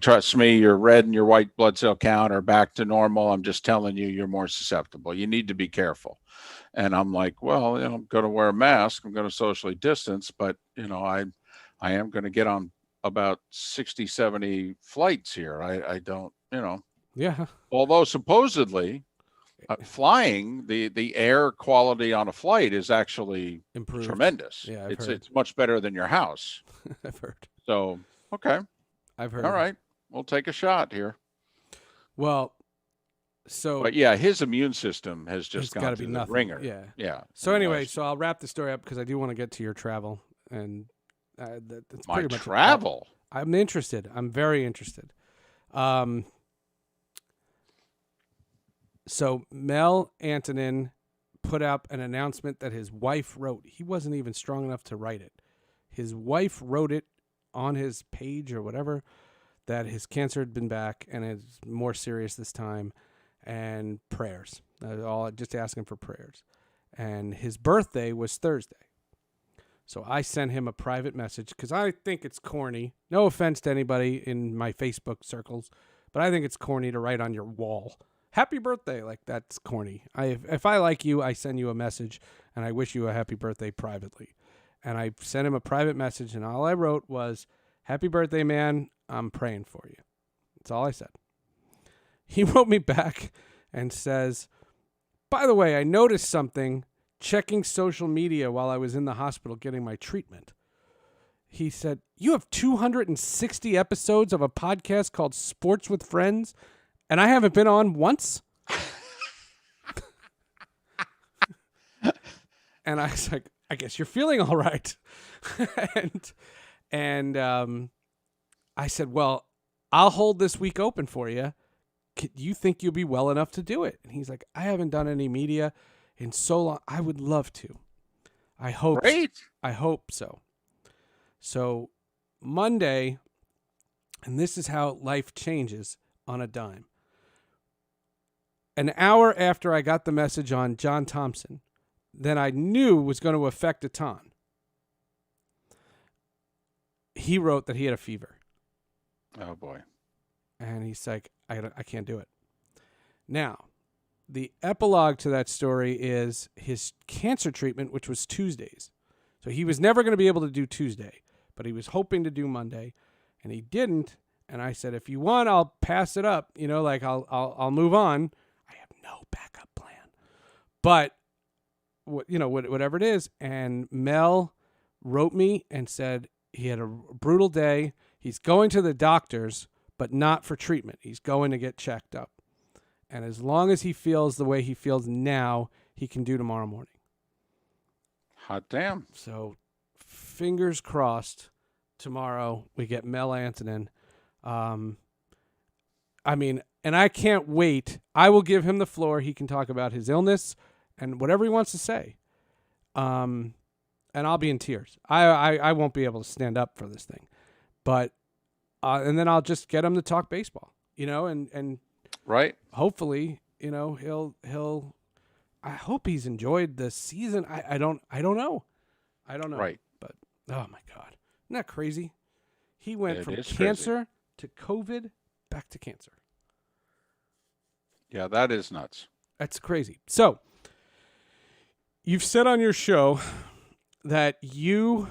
Trust me, your red and your white blood cell count are back to normal. I'm just telling you, you're more susceptible. You need to be careful. And I'm like, well, I'm going to wear a mask. I'm going to socially distance, but, I am going to get on about 60, 70 flights here. I don't, Yeah. Although supposedly flying, the air quality on a flight is actually improved. Tremendous. Yeah, it's much better than your house. I've heard. So, okay. I've heard. All right. We'll take a shot here. Well, but yeah, his immune system has just got to be the nothing. ringer. Yeah. So anyway, I'll wrap the story up because I do want to get to your travel, and that's my pretty much travel. I'm interested. I'm very interested. So Mel Antonin put up an announcement that his wife wrote. He wasn't even strong enough to write it. His wife wrote it on his page or whatever, that his cancer had been back and it's more serious this time, and prayers. Just asking for prayers. And his birthday was Thursday. So I sent him a private message because I think it's corny. No offense to anybody in my Facebook circles, but I think it's corny to write on your wall, happy birthday. Like, that's corny. If I like you, I send you a message and I wish you a happy birthday privately. And I sent him a private message, and all I wrote was, happy birthday, man. I'm praying for you. That's all I said. He wrote me back and says, by the way, I noticed something checking social media while I was in the hospital getting my treatment. He said, you have 260 episodes of a podcast called Sports with Friends, and I haven't been on once? And I was like, I guess you're feeling all right. and I said, well, I'll hold this week open for you. You think you'll be well enough to do it? And he's like, I haven't done any media in so long. I would love to. I hope. Great. I hope so. So Monday, and this is how life changes on a dime. An hour after I got the message on John Thompson, that I knew was going to affect a ton, he wrote that he had a fever. Oh, boy. And he's like, I can't do it. Now, the epilogue to that story is his cancer treatment, which was Tuesdays. So he was never going to be able to do Tuesday, but he was hoping to do Monday, and he didn't. And I said, if you want, I'll pass it up. I'll move on. I have no backup plan. But whatever it is. And Mel wrote me and said he had a brutal day. He's going to the doctors, but not for treatment. He's going to get checked up. And as long as he feels the way he feels now, he can do tomorrow morning. Hot damn. So fingers crossed tomorrow we get Mel Antonin. And I can't wait. I will give him the floor. He can talk about his illness and whatever he wants to say. And I'll be in tears. I won't be able to stand up for this thing. But and then I'll just get him to talk baseball, and right. Hopefully, he'll I hope he's enjoyed the season. I don't know. Right. But oh my God. Isn't that crazy? He went from crazy. cancer to COVID back to cancer. Yeah, that is nuts. That's crazy. So, you've said on your show that you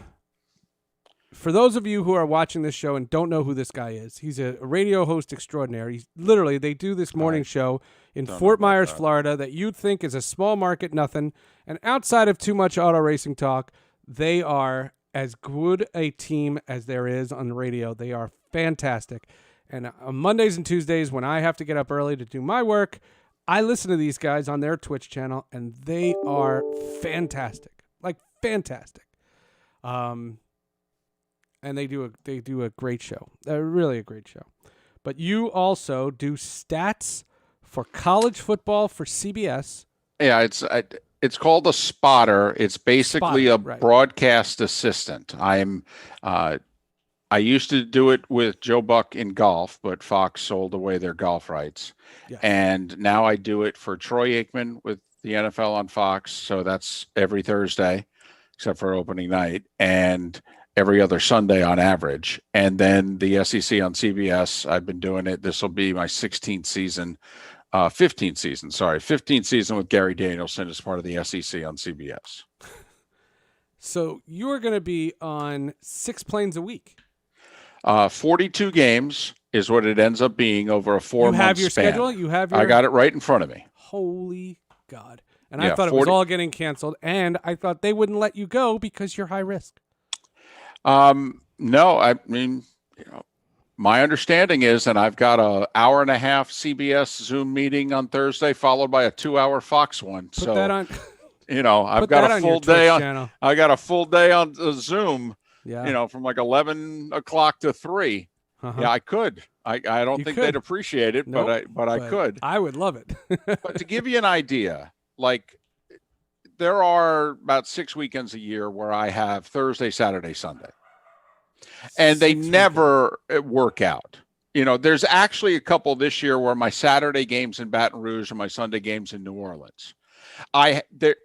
For those of you who are watching this show and don't know who this guy is, he's a radio host extraordinaire. He's literally, they do this morning show in Fort Myers, Florida, that you'd think is a small market, nothing. And outside of too much auto racing talk, they are as good a team as there is on the radio. They are fantastic. And on Mondays and Tuesdays, when I have to get up early to do my work, I listen to these guys on their Twitch channel, and they are fantastic, like fantastic. And they do a great show, really a great show. But you also do stats for college football for CBS. Yeah, it's called a spotter. It's basically a broadcast assistant. I used to do it with Joe Buck in golf, but Fox sold away their golf rights. Yes. And now I do it for Troy Aikman with the NFL on Fox. So that's every Thursday, except for opening night, and every other Sunday on average. And then the SEC on CBS, I've been doing it. This will be my 15th season with Gary Danielson as part of the SEC on CBS. So you're going to be on 6 planes a week. 42 games is what it ends up being over a 4-month span. You have your schedule? You have your... I got it right in front of me. Holy God. And I thought it was all getting canceled, and I thought they wouldn't let you go because you're high risk. No, I mean, my understanding is, and I've got an hour-and-a-half CBS Zoom meeting on Thursday, followed by a 2-hour Fox one. Put that on. I've got a full day on. I got a full day on Zoom. Yeah. From like 11 o'clock to 3. Uh-huh. Yeah, I could. I don't think they'd appreciate it, nope, but I could. I would love it. But to give you an idea, like there are about 6 weekends a year where I have Thursday, Saturday, Sunday. And they never work out. There's actually a couple this year where my Saturday games in Baton Rouge and my Sunday games in New Orleans. The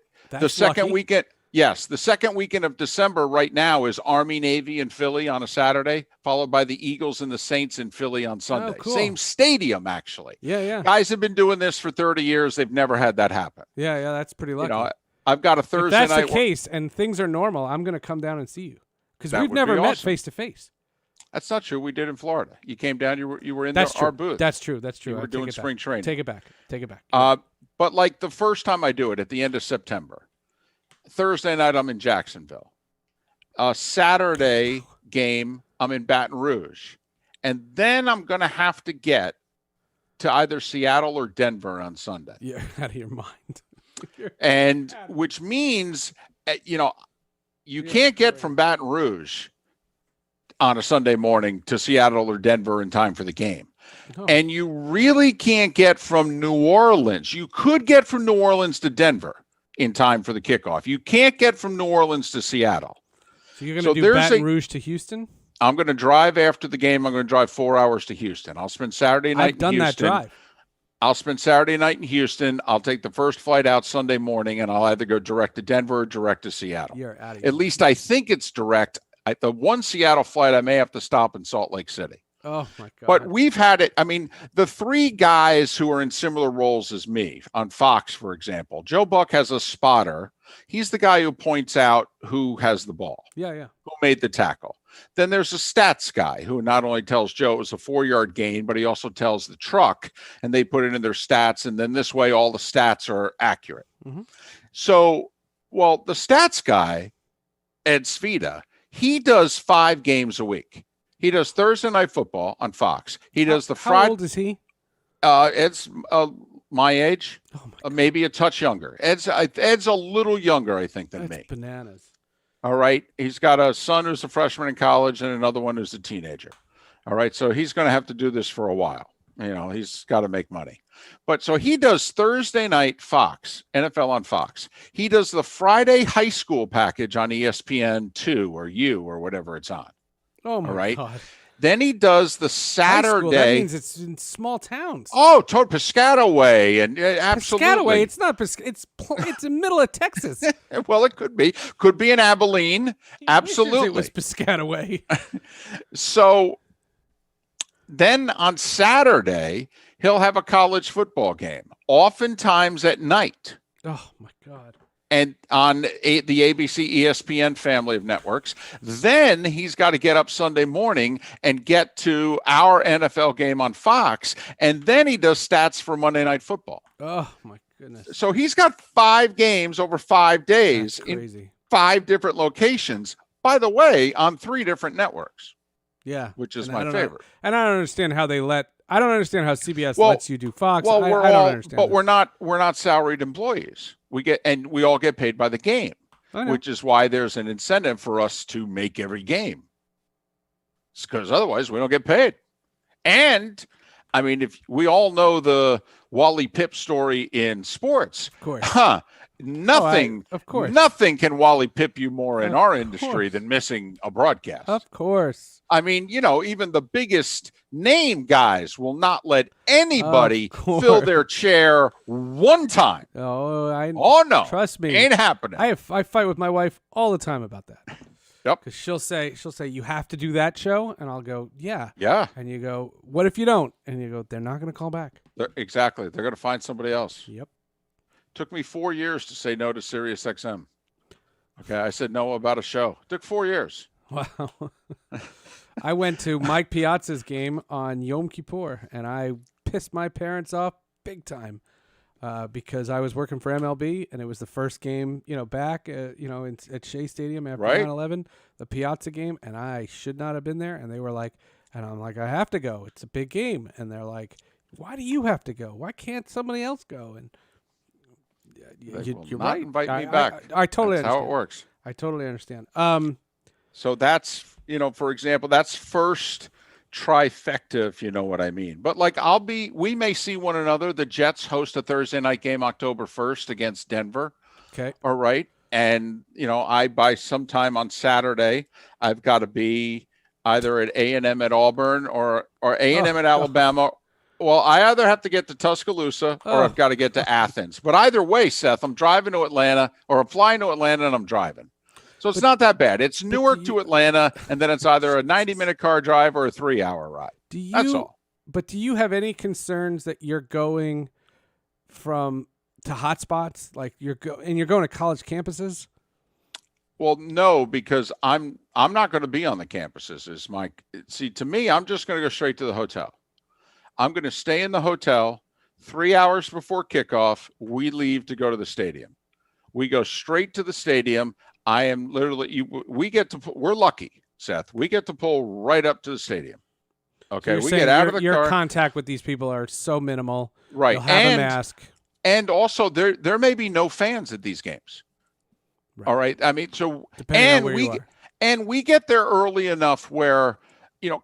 second weekend. Yes, the second weekend of December right now is Army, Navy, and Philly on a Saturday, followed by the Eagles and the Saints in Philly on Sunday. Oh, cool. Same stadium, actually. Yeah. Guys have been doing this for 30 years. They've never had that happen. Yeah, that's pretty lucky. I've got a Thursday night. If that's the case and things are normal, I'm going to come down and see you because we've never met face to face. That's not true. We did in Florida. You came down. You were in our booth. That's true. You were doing spring training. Take it back. But like the first time I do it at the end of September. Thursday night, I'm in Jacksonville. Saturday game, I'm in Baton Rouge. And then I'm going to have to get to either Seattle or Denver on Sunday. You're out of your mind. Which means, you can't get from Baton Rouge on a Sunday morning to Seattle or Denver in time for the game. No. And you really can't get from New Orleans. You could get from New Orleans to Denver in time for the kickoff. You can't get from New Orleans to Seattle. So you're going to do Baton Rouge to Houston? I'm going to drive after the game. I'm going to drive 4 hours to Houston. I'll spend Saturday night in Houston. I've done that drive. I'll spend Saturday night in Houston. I'll take the first flight out Sunday morning, and I'll either go direct to Denver or direct to Seattle. You're out of At least I think it's direct. The one Seattle flight, I may have to stop in Salt Lake City. Oh, my God. But we've had it. I mean, the 3 guys who are in similar roles as me on Fox, for example, Joe Buck has a spotter. He's the guy who points out who has the ball. Yeah. Who made the tackle. Then there's a stats guy who not only tells Joe it was a 4-yard gain, but he also tells the truck, and they put it in their stats. And then this way, all the stats are accurate. Mm-hmm. So, the stats guy, Ed Svita, he does 5 games a week. He does Thursday Night Football on Fox. He does the Friday. How old is he? Ed's my age, maybe a touch younger. Ed's a little younger, I think, than me. Bananas. All right. He's got a son who's a freshman in college and another one who's a teenager. All right. So he's going to have to do this for a while. He's got to make money. But so he does Thursday night Fox, NFL on Fox. He does the Friday high school package on ESPN2 or U or whatever it's on. Oh, my God. Then he does the Saturday. That means it's in small towns. Oh, Piscataway. And absolutely. Piscataway. It's not it's in the middle of Texas. Well, it could be. Could be in Abilene. Absolutely. It was Piscataway. So then on Saturday, he'll have a college football game, oftentimes at night. Oh, my God. and on the ABC ESPN family of networks. Then he's got to get up Sunday morning and get to our NFL game on Fox. And then he does stats for Monday Night Football. Oh, my goodness. So he's got 5 games over 5 days in 5 different locations, by the way, on 3 different networks. Yeah. Which is my favorite. And I don't understand how I don't understand how CBS lets you do Fox. Well, I don't understand. But we're not salaried employees. We all get paid by the game, which is why there's an incentive for us to make every game. It's because otherwise we don't get paid. And I mean, if we all know the Wally Pipp story in sports, of course. Nothing can Wally Pipp you more in our industry than missing a broadcast. Of course. I mean, even the biggest name guys will not let anybody fill their chair one time. Oh, no. Trust me. Ain't happening. I fight with my wife all the time about that. Yep. Because she'll say, you have to do that show? And I'll go, yeah. Yeah. And you go, what if you don't? And you go, they're not going to call back. Exactly. They're going to find somebody else. Yep. Took me 4 years to say no to Sirius XM. Okay. I said no about a show. Took 4 years. Wow. I went to Mike Piazza's game on Yom Kippur, and I pissed my parents off big time because I was working for MLB, and it was the first game, back, at Shea Stadium after 9/11, the Piazza game, and I should not have been there. And they were like, and I'm like, I have to go. It's a big game. And they're like, why do you have to go? Why can't somebody else go? And you're right. Invite me back. I totally That's understand. how it works. I totally understand. So that's, for example, that's first trifecta, if you know what I mean. But we may see one another. The Jets host a Thursday night game October 1st against Denver. Okay. All right. And, by sometime on Saturday, I've got to be either at A&M at Auburn or A&M at Alabama. Well, I either have to get to Tuscaloosa or I've got to get to Athens. But either way, Seth, I'm driving to Atlanta, or I'm flying to Atlanta and I'm driving. So it's not that bad. It's Newark to Atlanta, and then it's either a 90-minute car drive or a 3-hour ride. That's all. But do you have any concerns that you're going to hotspots, like you're going to college campuses? Well, no, because I'm not going to be on the campuses. See, to me, I'm just going to go straight to the hotel. I'm going to stay in the hotel 3 hours before kickoff. We leave to go to the stadium. We go straight to the stadium. I am literally, we're lucky, Seth. We get to pull right up to the stadium. Okay. So we get out of the car. Your contact with these people are so minimal. Right. You'll have a mask. And also there may be no fans at these games. Right. All right. I mean, so, and we get there early enough where,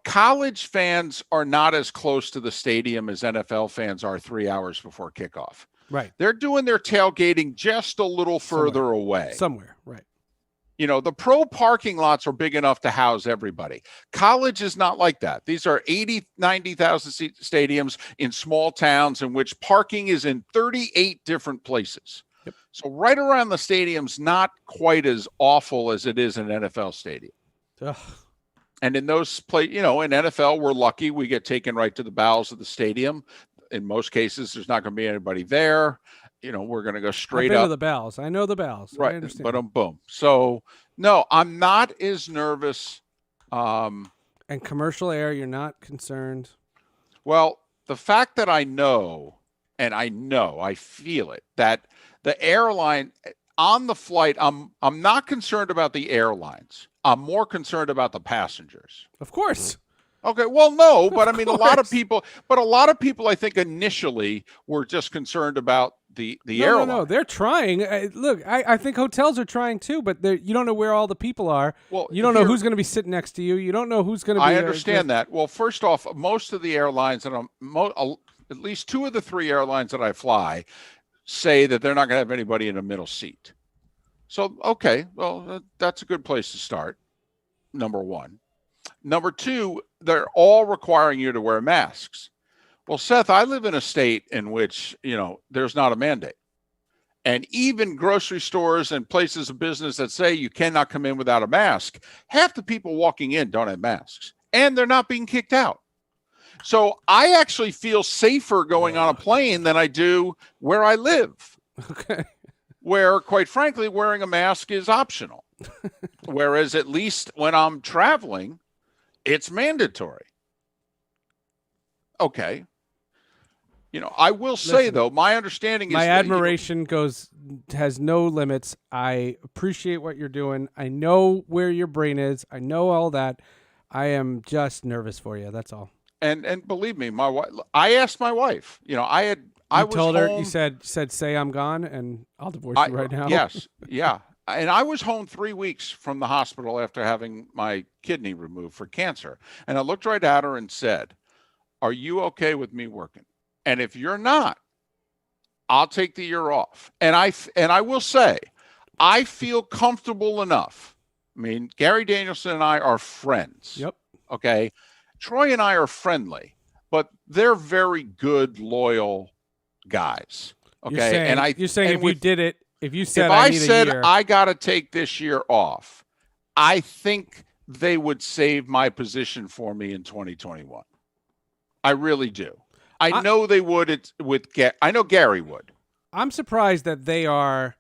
college fans are not as close to the stadium as NFL fans are 3 hours before kickoff. Right. They're doing their tailgating just a little further away. Somewhere. Right. The pro parking lots are big enough to house everybody. College is not like that. These are 80, 90,000 seat stadiums in small towns in which parking is in 38 different places. Yep. So right around the stadium's not quite as awful as it is an NFL stadium. Ugh. And in those in NFL, we're lucky. We get taken right to the bowels of the stadium. In most cases, there's not going to be anybody there. We're going to go straight up to the bowels. I know the bowels. Right. I understand. But boom. So no, I'm not as nervous. And commercial air, you're not concerned. Well, the fact that I know, I feel it, that the airline on the flight, I'm not concerned about the airlines. I'm more concerned about the passengers. Of course. Okay, well, no, but I mean, a lot of people, I think initially were just concerned about the airline. No, they're trying. Look, I think hotels are trying too, but you don't know where all the people are. Well, you don't know who's going to be sitting next to you. You don't know who's going to be. I understand that. Well, first off, most of the airlines, and at least 2 of the 3 airlines that I fly, say that they're not going to have anybody in a middle seat. So, okay, well, that's a good place to start. Number 1. Number 2, they're all requiring you to wear masks. Well, Seth, I live in a state in which, there's not a mandate. And even grocery stores and places of business that say you cannot come in without a mask, half the people walking in don't have masks, and they're not being kicked out. So I actually feel safer going on a plane than I do where I live. Okay. where, quite frankly, wearing a mask is optional. Whereas at least when I'm traveling, it's mandatory. Okay. I will say, Listen, though, my understanding is my that, admiration has no limits. I appreciate what you're doing. I know where your brain is. I know all that. I am just nervous for you. That's all. and believe me, my wife. I asked my wife. I You was told her. home. You said say I'm gone, and I'll divorce you right now. Yes, yeah. And I was home 3 weeks from the hospital after having my kidney removed for cancer. And I looked right at her and said, "Are you okay with me working? And if you're not, I'll take the year off." And I will say, I feel comfortable enough. I mean, Gary Danielson and I are friends. Yep. Okay. Troy and I are friendly, but they're very good, loyal guys. Okay. You're saying if you did it, if you said if I I need said a year, I got to take this year off, I think they would save my position for me in 2021. I really do. I know they would. I know Gary would. I'm surprised that they are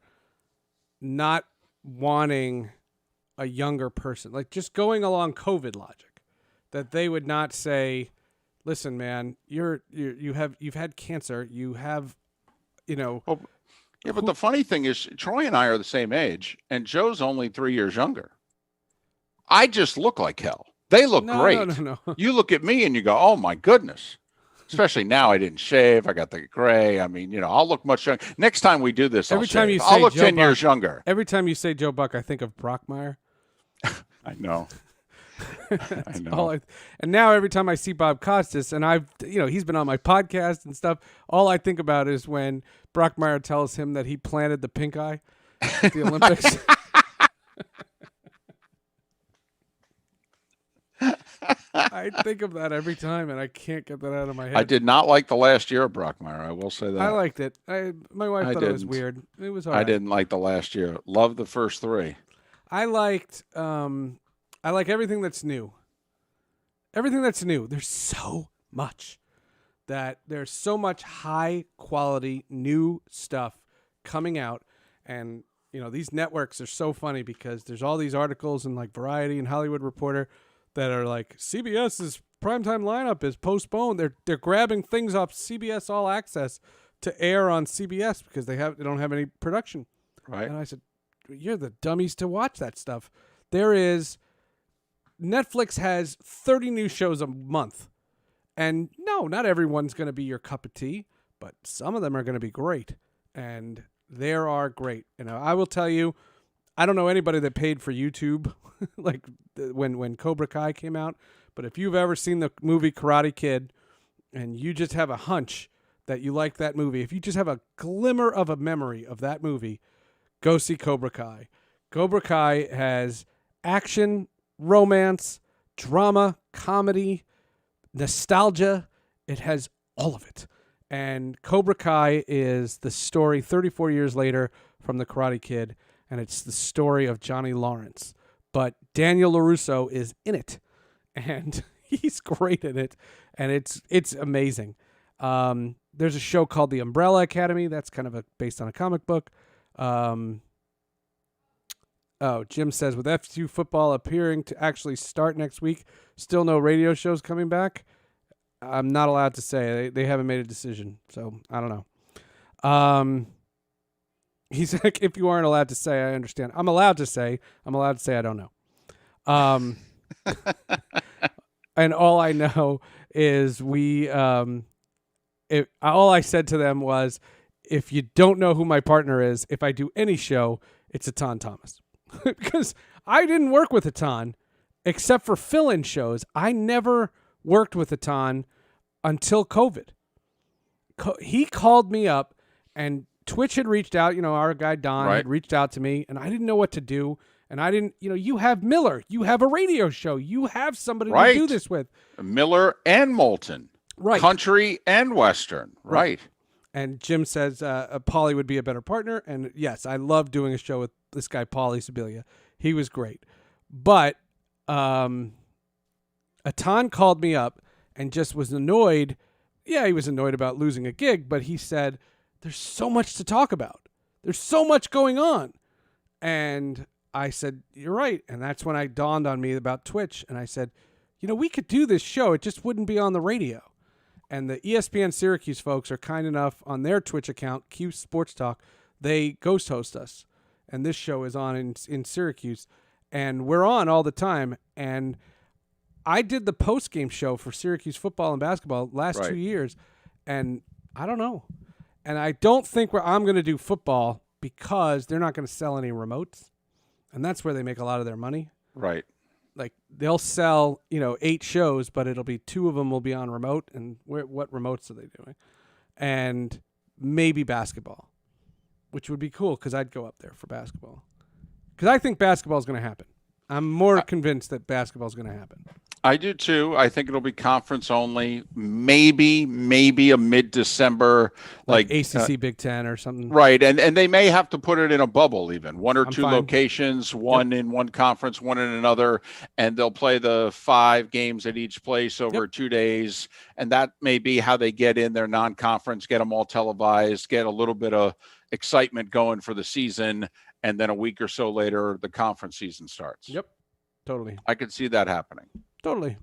not wanting a younger person, like just going along COVID logic, that they would not say, "Listen, man, you've had cancer, you have, Well, yeah, but the funny thing is, Troy and I are the same age, and Joe's only 3 years younger. I just look like hell. They look great. No. You look at me and you go, "Oh my goodness." Especially now, I didn't shave. I got the gray. I mean, I'll look much younger. Next time we do this, I'll look 10 years younger. Every time you say Joe Buck, I think of Brockmire. I know. I know. And now every time I see Bob Costas, and he's been on my podcast and stuff, all I think about is when Brockmire tells him that he planted the pink eye at the Olympics. I think of that every time, and I can't get that out of my head. I did not like the last year of Brockmire. I will say that. I liked it. My wife thought it was weird. It was all right. I didn't like the last year. Loved the first three. I like everything that's new. Everything that's new. There's so much high quality new stuff coming out, and these networks are so funny because there's all these articles in like Variety and Hollywood Reporter that are like CBS's primetime lineup is postponed. They're grabbing things off CBS All Access to air on CBS because they don't have any production. Right. And I said, you're the dummies to watch that stuff. Netflix has 30 new shows a month. And no, not everyone's going to be your cup of tea, but some of them are going to be great. And they are great. I will tell you, I don't know anybody that paid for YouTube like when Cobra Kai came out, but if you've ever seen the movie Karate Kid and you just have a hunch that you like that movie, if you just have a glimmer of a memory of that movie, go see Cobra Kai. Cobra Kai has action, romance, drama, comedy, nostalgia. It has all of it. And Cobra Kai is the story 34 years later from the Karate Kid, and it's the story of Johnny Lawrence. But Daniel LaRusso is in it, and he's great in it, and it's amazing. There's a show called The Umbrella Academy. That's kind of based on a comic book. Jim says, with F2 football appearing to actually start next week, still no radio shows coming back. I'm not allowed to say. They haven't made a decision, so I don't know. He's like, if you aren't allowed to say, I understand. I'm allowed to say I don't know. And all I know is all I said to them was, if you don't know who my partner is, if I do any show, it's Atan Thomas. Because I didn't work with Atan except for fill-in shows. I never worked with Atan until COVID. He called me up, and Twitch had reached out. Our guy Don had reached out to me, and I didn't know what to do. And I didn't, you have Miller. You have a radio show. You have somebody to do this with. Miller and Moulton. Right. Country and Western. Right. And Jim says Paulie would be a better partner. And yes, I love doing a show with this guy, Paulie Sibilia. He was great. But Atan called me up and just was annoyed. Yeah, he was annoyed about losing a gig, but he said, there's so much to talk about. There's so much going on. And I said, you're right. And that's when it dawned on me about Twitch. And I said, we could do this show. It just wouldn't be on the radio. And the ESPN Syracuse folks are kind enough on their Twitch account, Q Sports Talk. They ghost host us. And this show is on in Syracuse. And we're on all the time. And I did the post-game show for Syracuse football and basketball last 2 years. And I don't know. And I don't think I'm going to do football because they're not going to sell any remotes. And that's where they make a lot of their money. Right. Like they'll sell, 8 shows, but it'll be 2 of them will be on remote. And what remotes are they doing? And maybe basketball, which would be cool because I'd go up there for basketball. Because I think basketball is going to happen. I'm more convinced that basketball is going to happen. I do too. I think it'll be conference only. Maybe a mid-December, like ACC Big Ten or something. Right, and they may have to put it in a bubble, even 1 or 2 locations, one in one conference, one in another, and they'll play the 5 games at each place over 2 days, and that may be how they get in their non-conference, get them all televised, get a little bit of excitement going for the season, and then a week or so later, the conference season starts. Yep, totally. I could see that happening. Totally.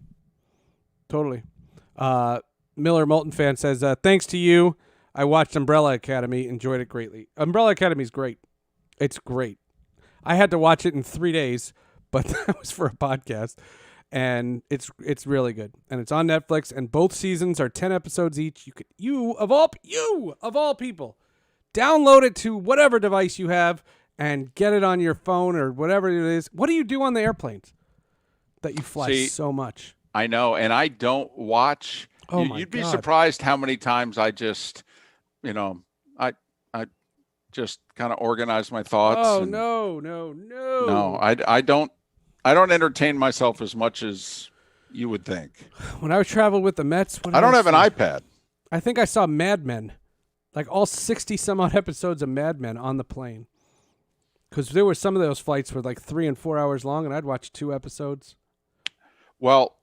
Miller Moulton fan says, thanks to you, I watched Umbrella Academy, enjoyed it greatly. Umbrella Academy is great. It's great. I had to watch it in 3 days, but that was for a podcast, and it's really good. And it's on Netflix, and both seasons are 10 episodes each. You of all people, download it to whatever device you have and get it on your phone or whatever it is. What do you do on the airplanes that you fly so much? I know, and I don't watch. You'd be surprised how many times I just, I just kind of organize my thoughts. Oh, no. No, I don't entertain myself as much as you would think. When I traveled with the Mets, I don't have an iPad. I think I saw Mad Men, like all 60 some odd episodes of Mad Men on the plane. Because there were some of those flights were like 3 and 4 hours long, and I'd watch 2 episodes. Well,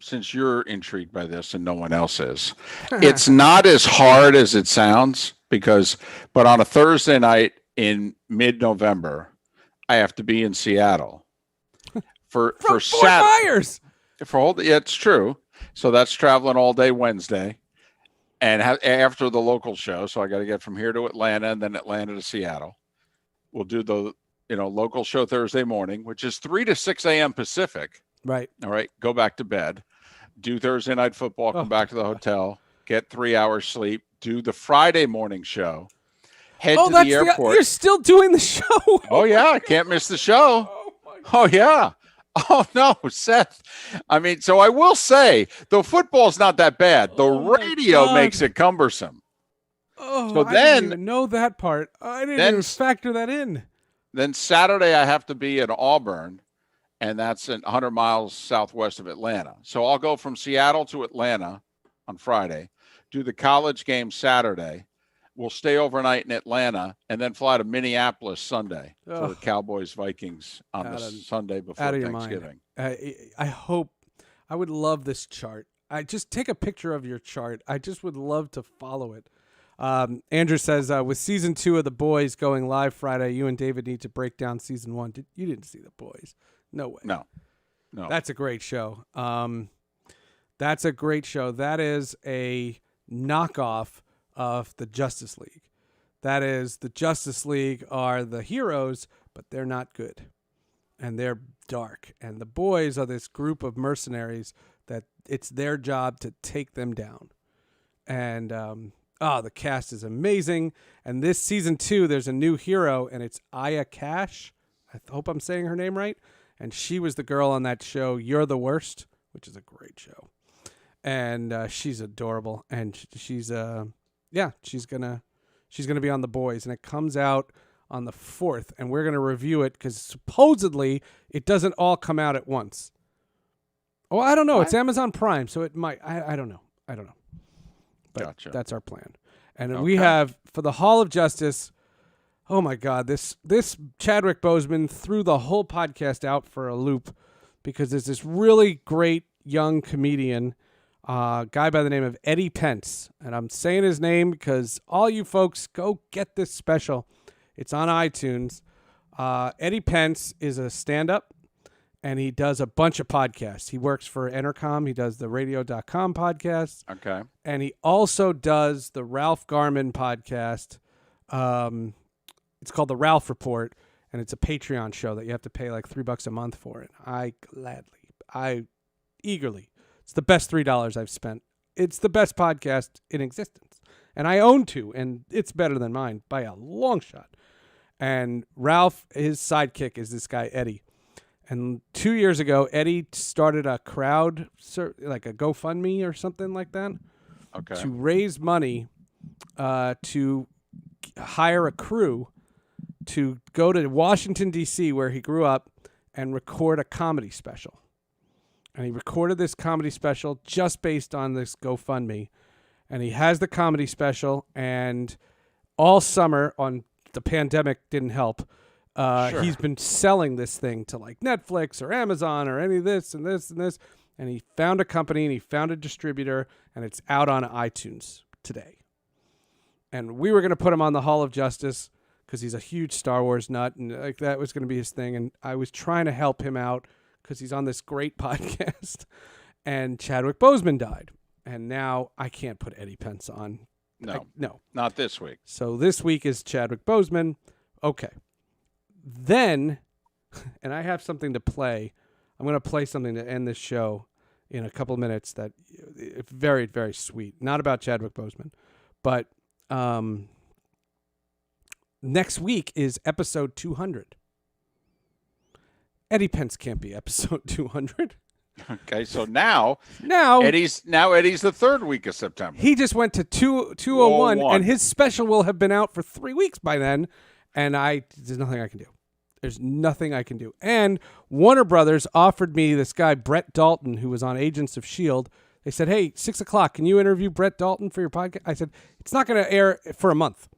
since you're intrigued by this and no one else is, it's not as hard as it sounds but on a Thursday night in mid-November, I have to be in Seattle for Fort Myers. It's true. So that's traveling all day Wednesday, and after the local show. So I got to get from here to Atlanta and then Atlanta to Seattle. We'll do the local show Thursday morning, which is 3 to 6 a.m. Pacific. Right. All right. Go back to bed. Do Thursday night football. Come back to the hotel. Get 3 hours sleep. Do the Friday morning show. Head to the airport. You're still doing the show. Oh yeah, I can't miss the show. Oh yeah. Oh no, Seth. I mean, so I will say the football's not that bad. The radio makes it cumbersome. Oh, so I didn't even know that part. I didn't even factor that in. Then Saturday I have to be in Auburn, and that's 100 miles southwest of Atlanta. So I'll go from Seattle to Atlanta on Friday, do the college game Saturday. We'll stay overnight in Atlanta, and then fly to Minneapolis Sunday for the Cowboys-Vikings on the Sunday before Thanksgiving. I hope – I would love this chart. Just take a picture of your chart. I just would love to follow it. Andrew says, with season 2 of The Boys going live Friday, you and David need to break down season 1. You didn't see The Boys. No way. No. That's a great show. That is a knockoff of the Justice League. That is, the Justice League are the heroes, but they're not good. And they're dark. And the boys are this group of mercenaries that it's their job to take them down. And the cast is amazing. And this season 2, there's a new hero, and it's Aya Cash. I hope I'm saying her name right. And she was the girl on that show, You're the Worst, which is a great show. And she's adorable. And she's gonna be on The Boys, and it comes out on the 4th, and we're gonna review it because supposedly it doesn't all come out at once. Oh, I don't know. It's Amazon Prime, so it might. I don't know. But gotcha. That's our plan. And we have, for the Hall of Justice, oh my God, this Chadwick Boseman threw the whole podcast out for a loop because there's this really great young comedian a guy by the name of Eddie Pence. And I'm saying his name because all you folks, go get this special. It's on iTunes. Eddie Pence is a stand-up, and he does a bunch of podcasts. He works for Entercom. He does the radio.com podcast. Okay. And he also does the Ralph Garman podcast. It's called The Ralph Report, and it's a Patreon show that you have to pay like $3 a month for it. I eagerly. It's the best $3 I've spent. It's the best podcast in existence. And I own two, and it's better than mine by a long shot. And Ralph, his sidekick is this guy, Eddie. And 2 years ago, Eddie started a crowd, like a GoFundMe or something like that, to raise money to hire a crew to go to Washington, D.C., where he grew up, and record a comedy special. And he recorded this comedy special just based on this GoFundMe. And he has the comedy special, and all summer, on the pandemic didn't help, he's been selling this thing to like Netflix or Amazon or any of this and this and this. And he found a company, and he found a distributor, and it's out on iTunes today. And we were going to put him on the Hall of Justice because he's a huge Star Wars nut, and like that was going to be his thing. And I was trying to help him out because he's on this great podcast. And Chadwick Boseman died. And now I can't put Eddie Pence on. No, not this week. So this week is Chadwick Boseman. Okay. Then, and I have something to play. I'm going to play something to end this show in a couple of minutes that it's very, very sweet. Not about Chadwick Boseman, but next week is episode 200. Eddie Pence can't be episode 200. Okay, so now Eddie's the third week of September. He just went to 201, and his special will have been out for 3 weeks by then, and there's nothing I can do. There's nothing I can do. And Warner Brothers offered me this guy, Brett Dalton, who was on Agents of S.H.I.E.L.D. They said, hey, 6 o'clock, can you interview Brett Dalton for your podcast? I said, it's not going to air for a month.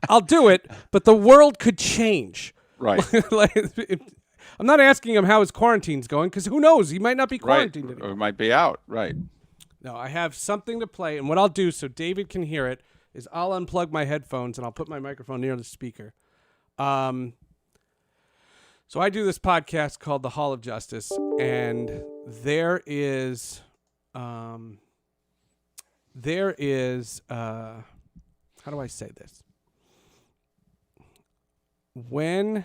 I'll do it, but the world could change. Right. I'm not asking him how his quarantine's going, because who knows? He might not be quarantined anymore. Or might be out. Right. No, I have something to play, and what I'll do so David can hear it is I'll unplug my headphones, and I'll put my microphone near the speaker. So I do this podcast called The Hall of Justice, and there is how do I say this? When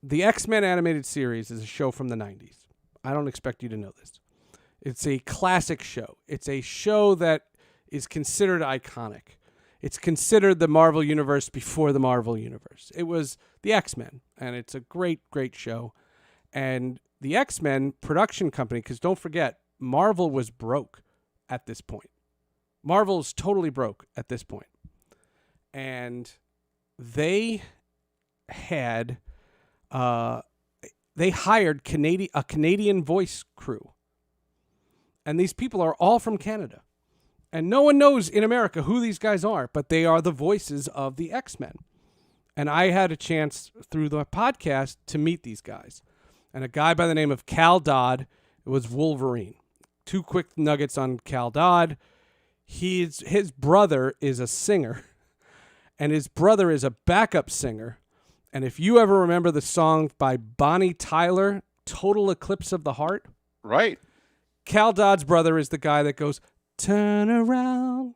the X-Men animated series is a show from the 90s. I don't expect you to know this. It's a classic show. It's a show that is considered iconic. It's considered the Marvel Universe before the Marvel Universe. It was the X-Men, and it's a great, great show. And the X-Men production company, because don't forget, Marvel was broke at this point. Marvel's totally broke at this point. And they had, they hired a Canadian voice crew. And these people are all from Canada. And no one knows in America who these guys are, but they are the voices of the X-Men. And I had a chance through the podcast to meet these guys. And a guy by the name of Cal Dodd was Wolverine. 2 quick nuggets on Cal Dodd. His brother is a singer, and his brother is a backup singer. And if you ever remember the song by Bonnie Tyler, Total Eclipse of the Heart. Right. Cal Dodd's brother is the guy that goes, turn around.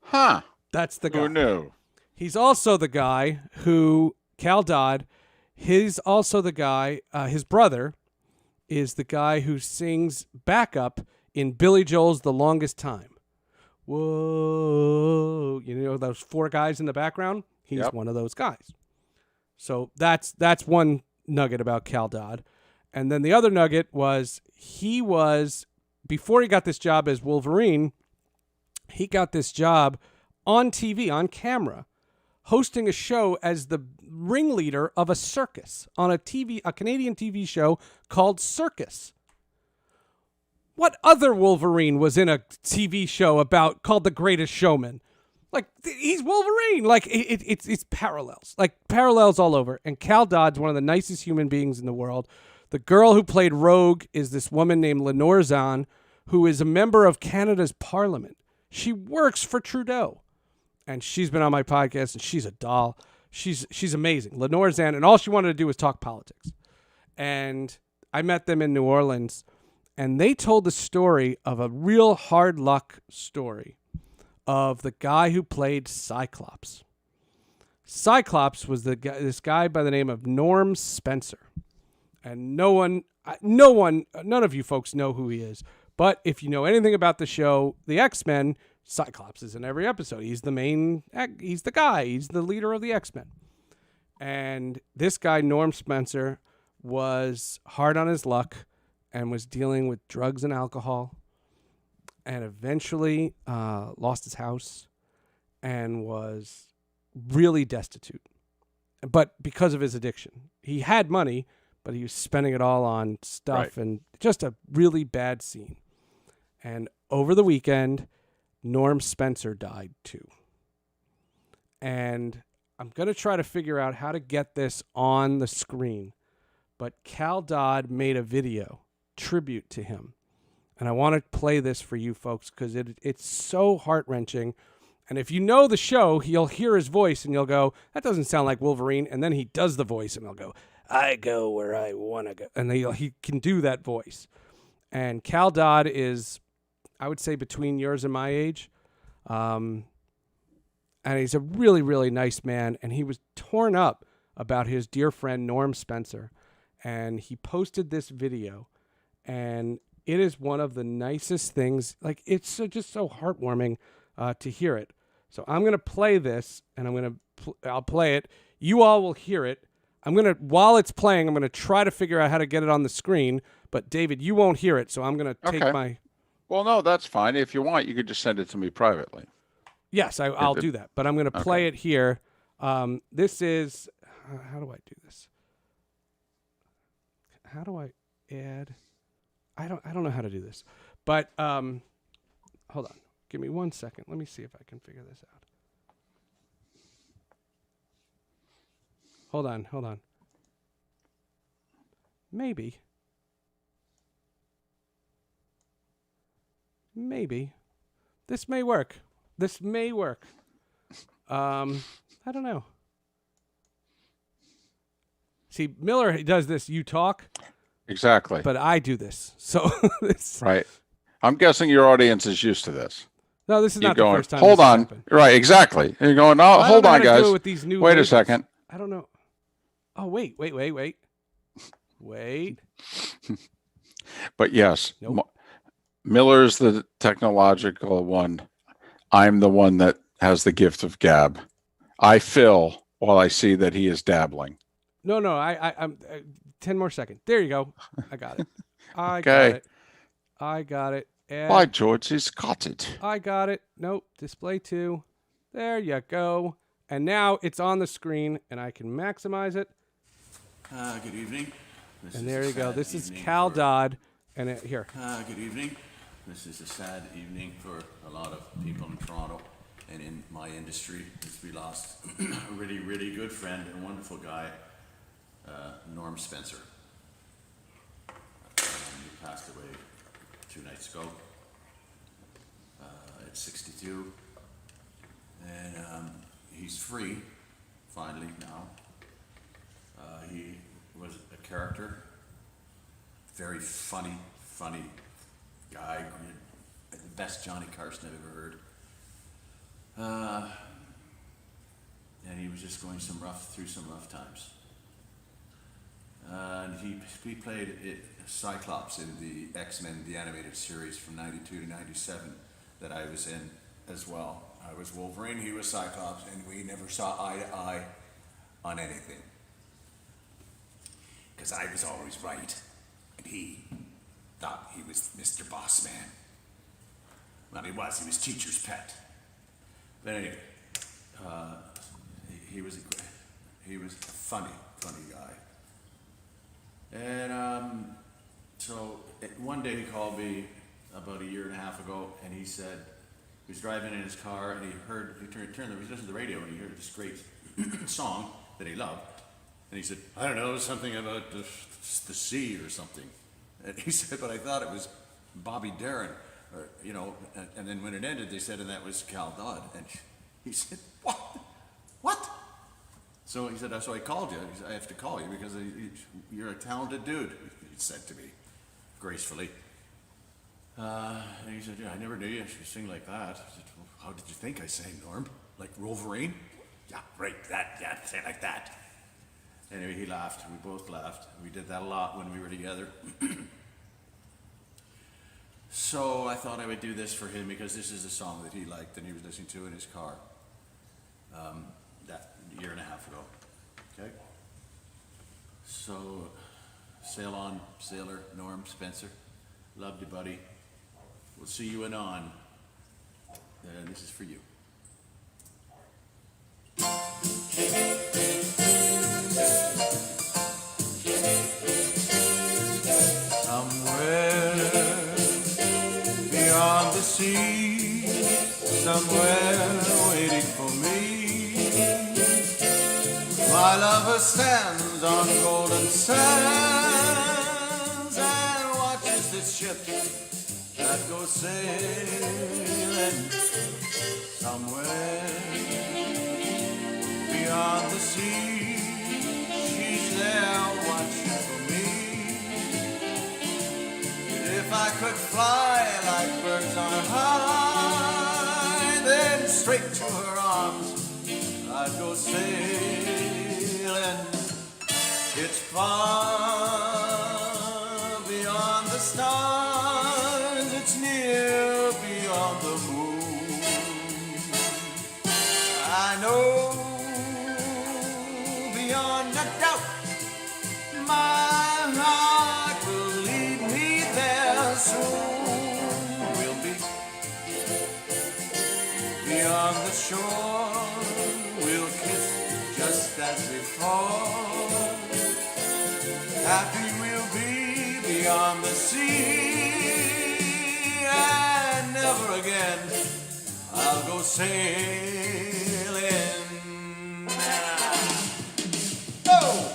Huh. That's the guy. Who knew? He's also the guy who, Cal Dodd, he's also the guy, his brother is the guy who sings backup in Billy Joel's The Longest Time. Whoa. You know those 4 guys in the background? He's one of those guys. So that's one nugget about Cal Dodd. And then the other nugget was before he got this job as Wolverine, he got this job on TV, on camera, hosting a show as the ringleader of a circus on a Canadian TV show called Circus. What other Wolverine was in a TV show called The Greatest Showman? Like, he's Wolverine. Like, it's parallels. Like, parallels all over. And Cal Dodd's one of the nicest human beings in the world. The girl who played Rogue is this woman named Lenore Zahn, who is a member of Canada's Parliament. She works for Trudeau, and she's been on my podcast, and she's a doll. She's amazing. Lenore Zahn, and all she wanted to do was talk politics. And I met them in New Orleans, and they told the story of a real hard luck story of the guy who played Cyclops. Cyclops was this guy by the name of Norm Spencer. And none of you folks know who he is. But if you know anything about the show, the X-Men, Cyclops is in every episode. He's the guy. He's the leader of the X-Men. And this guy, Norm Spencer, was hard on his luck and was dealing with drugs and alcohol, and eventually lost his house and was really destitute. But because of his addiction, he had money, but he was spending it all on stuff, and just a really bad scene. And over the weekend, Norm Spencer died too. And I'm going to try to figure out how to get this on the screen. But Cal Dodd made a video tribute to him. And I want to play this for you folks because it's so heart-wrenching. And if you know the show, you'll hear his voice and you'll go, that doesn't sound like Wolverine. And then he does the voice and he'll go, I go where I want to go. And he can do that voice. And Cal Dodd is, I would say, between yours and my age. And he's a really, really nice man. And he was torn up about his dear friend, Norm Spencer. And he posted this video. And it is one of the nicest things. Like, it's just so heartwarming to hear it. So I'm going to play this, and I'll play it. You all will hear it. While it's playing, I'm going to try to figure out how to get it on the screen. But David, you won't hear it, so I'm going to take my... Well, no, that's fine. If you want, you could just send it to me privately. Yes, I'll do that. But I'm going to play it here. This is... how do I do this? How do I add... I don't know how to do this. But hold on. Give me 1 second. Let me see if I can figure this out. Hold on. Maybe. This may work. I don't know. See, Miller, he does this, you talk. Exactly. But I do this. So right. I'm guessing your audience is used to this. No, this is not the first time. Hold on. Right, exactly. You're going, oh, hold on, guys. Wait a second. I don't know. Oh, wait. But yes, nope. Miller's the technological one. I'm the one that has the gift of gab. I fill while I see that he is dabbling. No, I'm 10 more seconds. There you go. I got it. I got it. By George, he's got it. I got it. Nope. Display 2. There you go. And now it's on the screen, and I can maximize it. Good evening. And there you go. This is Cal Dodd. And here. Good evening. This is a sad evening for a lot of people in Toronto and in my industry, as we lost a really, really good friend and a wonderful guy, Norm Spencer. He passed away 2 nights ago at 62. And he's free, finally, now. He was a character, very funny guy, the best Johnny Carson I've ever heard. And he was just going through some rough times. And he played Cyclops in the X-Men, the animated series from 92 to 97 that I was in as well. I was Wolverine, he was Cyclops, and we never saw eye to eye on anything. Because I was always right, and he thought he was Mr. Bossman. Well, he was teacher's pet. But anyway, he was a funny guy. And so one day he called me about 1.5 years ago, and he said he was driving in his car, and he listened to the radio, and he heard this great song that he loved, And he said, I don't know, something about the sea or something. And he said, but I thought it was Bobby Darin, or, you know, and then when it ended, they said, and that was Cal Dodd. And he said, what? What? So he said, so I called you. He said, I have to call you because you're a talented dude, he said to me, gracefully. And he said, yeah, I never knew you sing like that. I said, well, how did you think I sang, Norm? Like Wolverine? Yeah, right, yeah, say like that. Anyway, he laughed. We both laughed. We did that a lot when we were together. So I thought I would do this for him because this is a song that he liked and he was listening to in his car that year and a half ago. Okay? So, sail on, sailor, Norm, Spencer. Loved you, buddy. We'll see you anon. And this is for you. Somewhere beyond the sea, somewhere waiting for me, my lover stands on golden sands and watches this ship that goes sailing. Somewhere beyond the sea, she's there watching for me. If I could fly like birds on high, then straight to her arms I'd go sailing. It's far beyond the stars, it's near beyond the moon. I know beyond a doubt my heart will lead me there soon. We'll be beyond the shore, we'll kiss just as before. Happy we'll be beyond the sea, and never again I'll go sailing. Oh!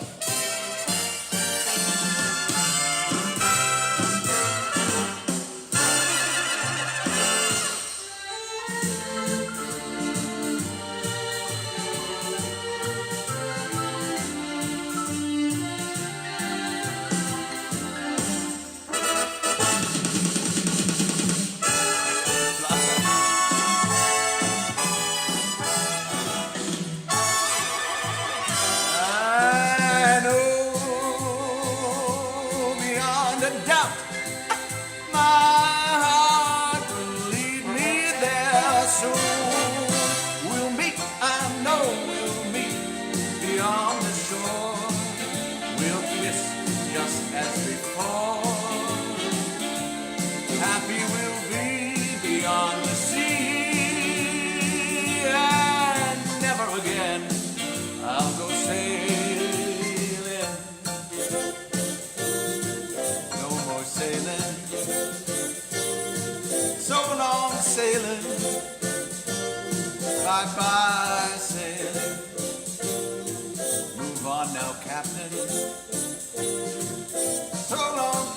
Bye-bye, sailing. Move on now, Captain. So long.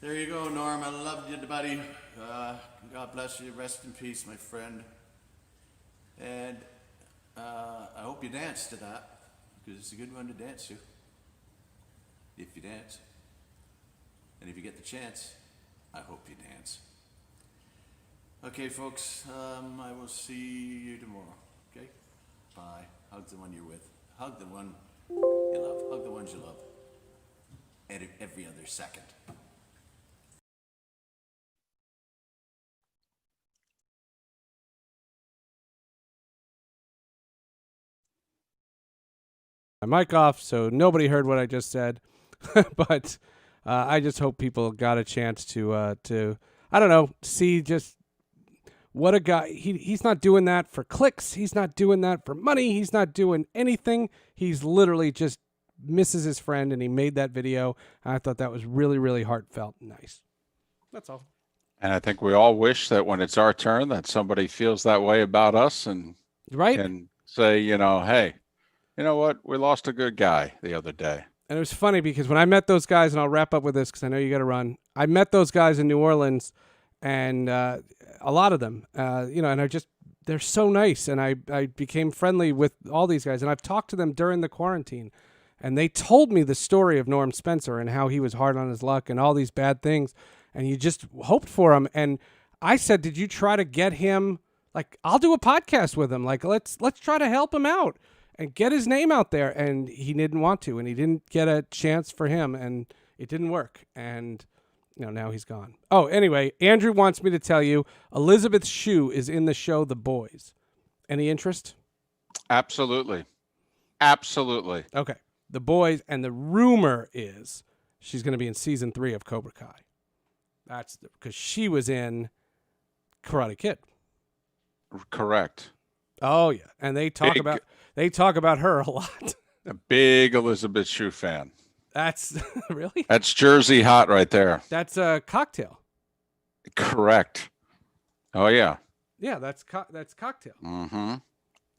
There you go, Norm. I loved you, buddy. God bless you. Rest in peace, my friend. And I hope you dance to that, because it's a good one to dance to, if you dance. And if you get the chance, I hope you dance. Okay, folks, I will see you tomorrow, okay? Bye. Hug the one you're with. Hug the one you love. Hug the ones you love. Every other second. My mic off, so nobody heard what I just said. But I just hope people got a chance to I don't know, see just what a guy. He's not doing that for clicks. He's not doing that for money. He's not doing anything. He's literally just misses his friend, and he made that video. I thought that was really, really heartfelt and nice. That's all. And I think we all wish that when it's our turn, that somebody feels that way about us and Right? can say, hey, you know what? We lost a good guy the other day. And it was funny because when I met those guys, and I'll wrap up with this because I know you got to run. I met those guys in New Orleans, and a lot of them, and they're so nice. And I became friendly with all these guys, and I've talked to them during the quarantine, and they told me the story of Norm Spencer and how he was hard on his luck and all these bad things, and you just hoped for him. And I said, did you try to get him? Like, I'll do a podcast with him. Like, let's try to help him out and get his name out there. And he didn't want to, and he didn't get a chance for him, and it didn't work. And now he's gone. Oh, anyway, Andrew wants me to tell you Elizabeth Shue is in the show The Boys. Any interest? Absolutely. Okay. The Boys, and the rumor is she's going to be in season 3 of Cobra Kai. That's because she was in Karate Kid. Correct. Oh yeah, and they talk about her a lot. A big Elizabeth Shue fan. That's really. That's Jersey hot right there. That's a cocktail. Correct. Oh yeah. Yeah, that's cocktail. Mm-hmm.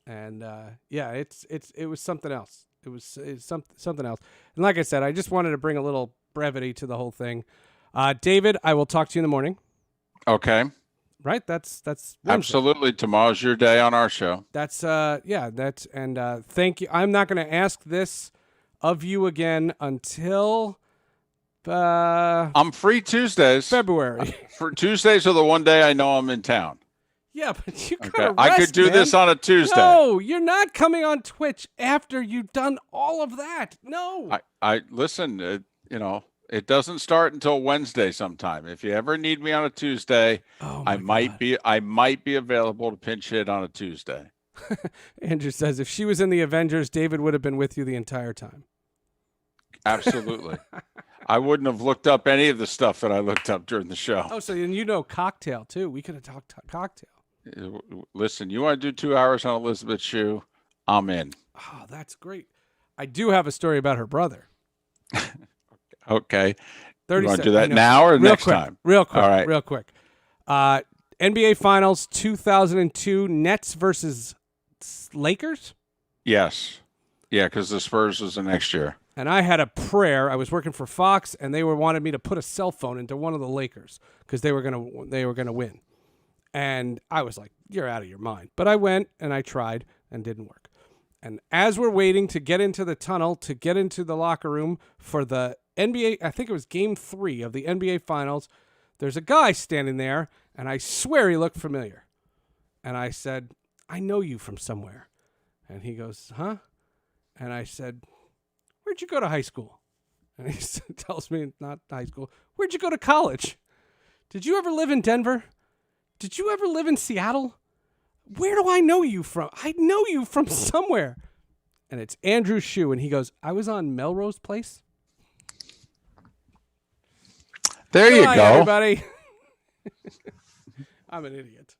And it was something else. It's something else. And like I said, I just wanted to bring a little brevity to the whole thing. David, I will talk to you in the morning. Okay. Right? That's Wednesday. Absolutely. Tomorrow's your day on our show. That's thank you. I'm not going to ask this of you again until I'm free Tuesdays. February. For Tuesdays are the one day I know I'm in town. Yeah, but you gotta rest, I could do this on a Tuesday. No, you're not coming on Twitch after you've done all of that. No. I listen, it doesn't start until Wednesday sometime. If you ever need me on a Tuesday, I might be available to pinch hit on a Tuesday. Andrew says if she was in the Avengers, David would have been with you the entire time. Absolutely. I wouldn't have looked up any of the stuff that I looked up during the show. Oh, so then cocktail too. We could have talked cocktail. Listen, you want to do 2 hours on Elizabeth Shue? I'm in. Oh, that's great. I do have a story about her brother. Okay. 30 you want to seconds. do that now or next time? Real quick. All right. Real quick. NBA Finals 2002, Nets versus Lakers? Yes. Yeah, because the Spurs is the next year. And I had a prayer. I was working for Fox, and they wanted me to put a cell phone into one of the Lakers because they were gonna win. And I was like, "You're out of your mind." But I went and I tried, and didn't work. And as we're waiting to get into the tunnel to get into the locker room for the NBA, I think it was Game 3 of the NBA Finals. There's a guy standing there, and I swear he looked familiar. And I said, "I know you from somewhere." And he goes, "Huh?" And I said, "Where'd you go to high school?" And he tells me, "Not high school." "Where'd you go to college?" "Did you ever live in Denver? Did you ever live in Seattle? Where do I know you from? I know you from somewhere." And it's Andrew Shue. And he goes, "I was on Melrose Place." There you Bye, go. everybody. I'm an idiot.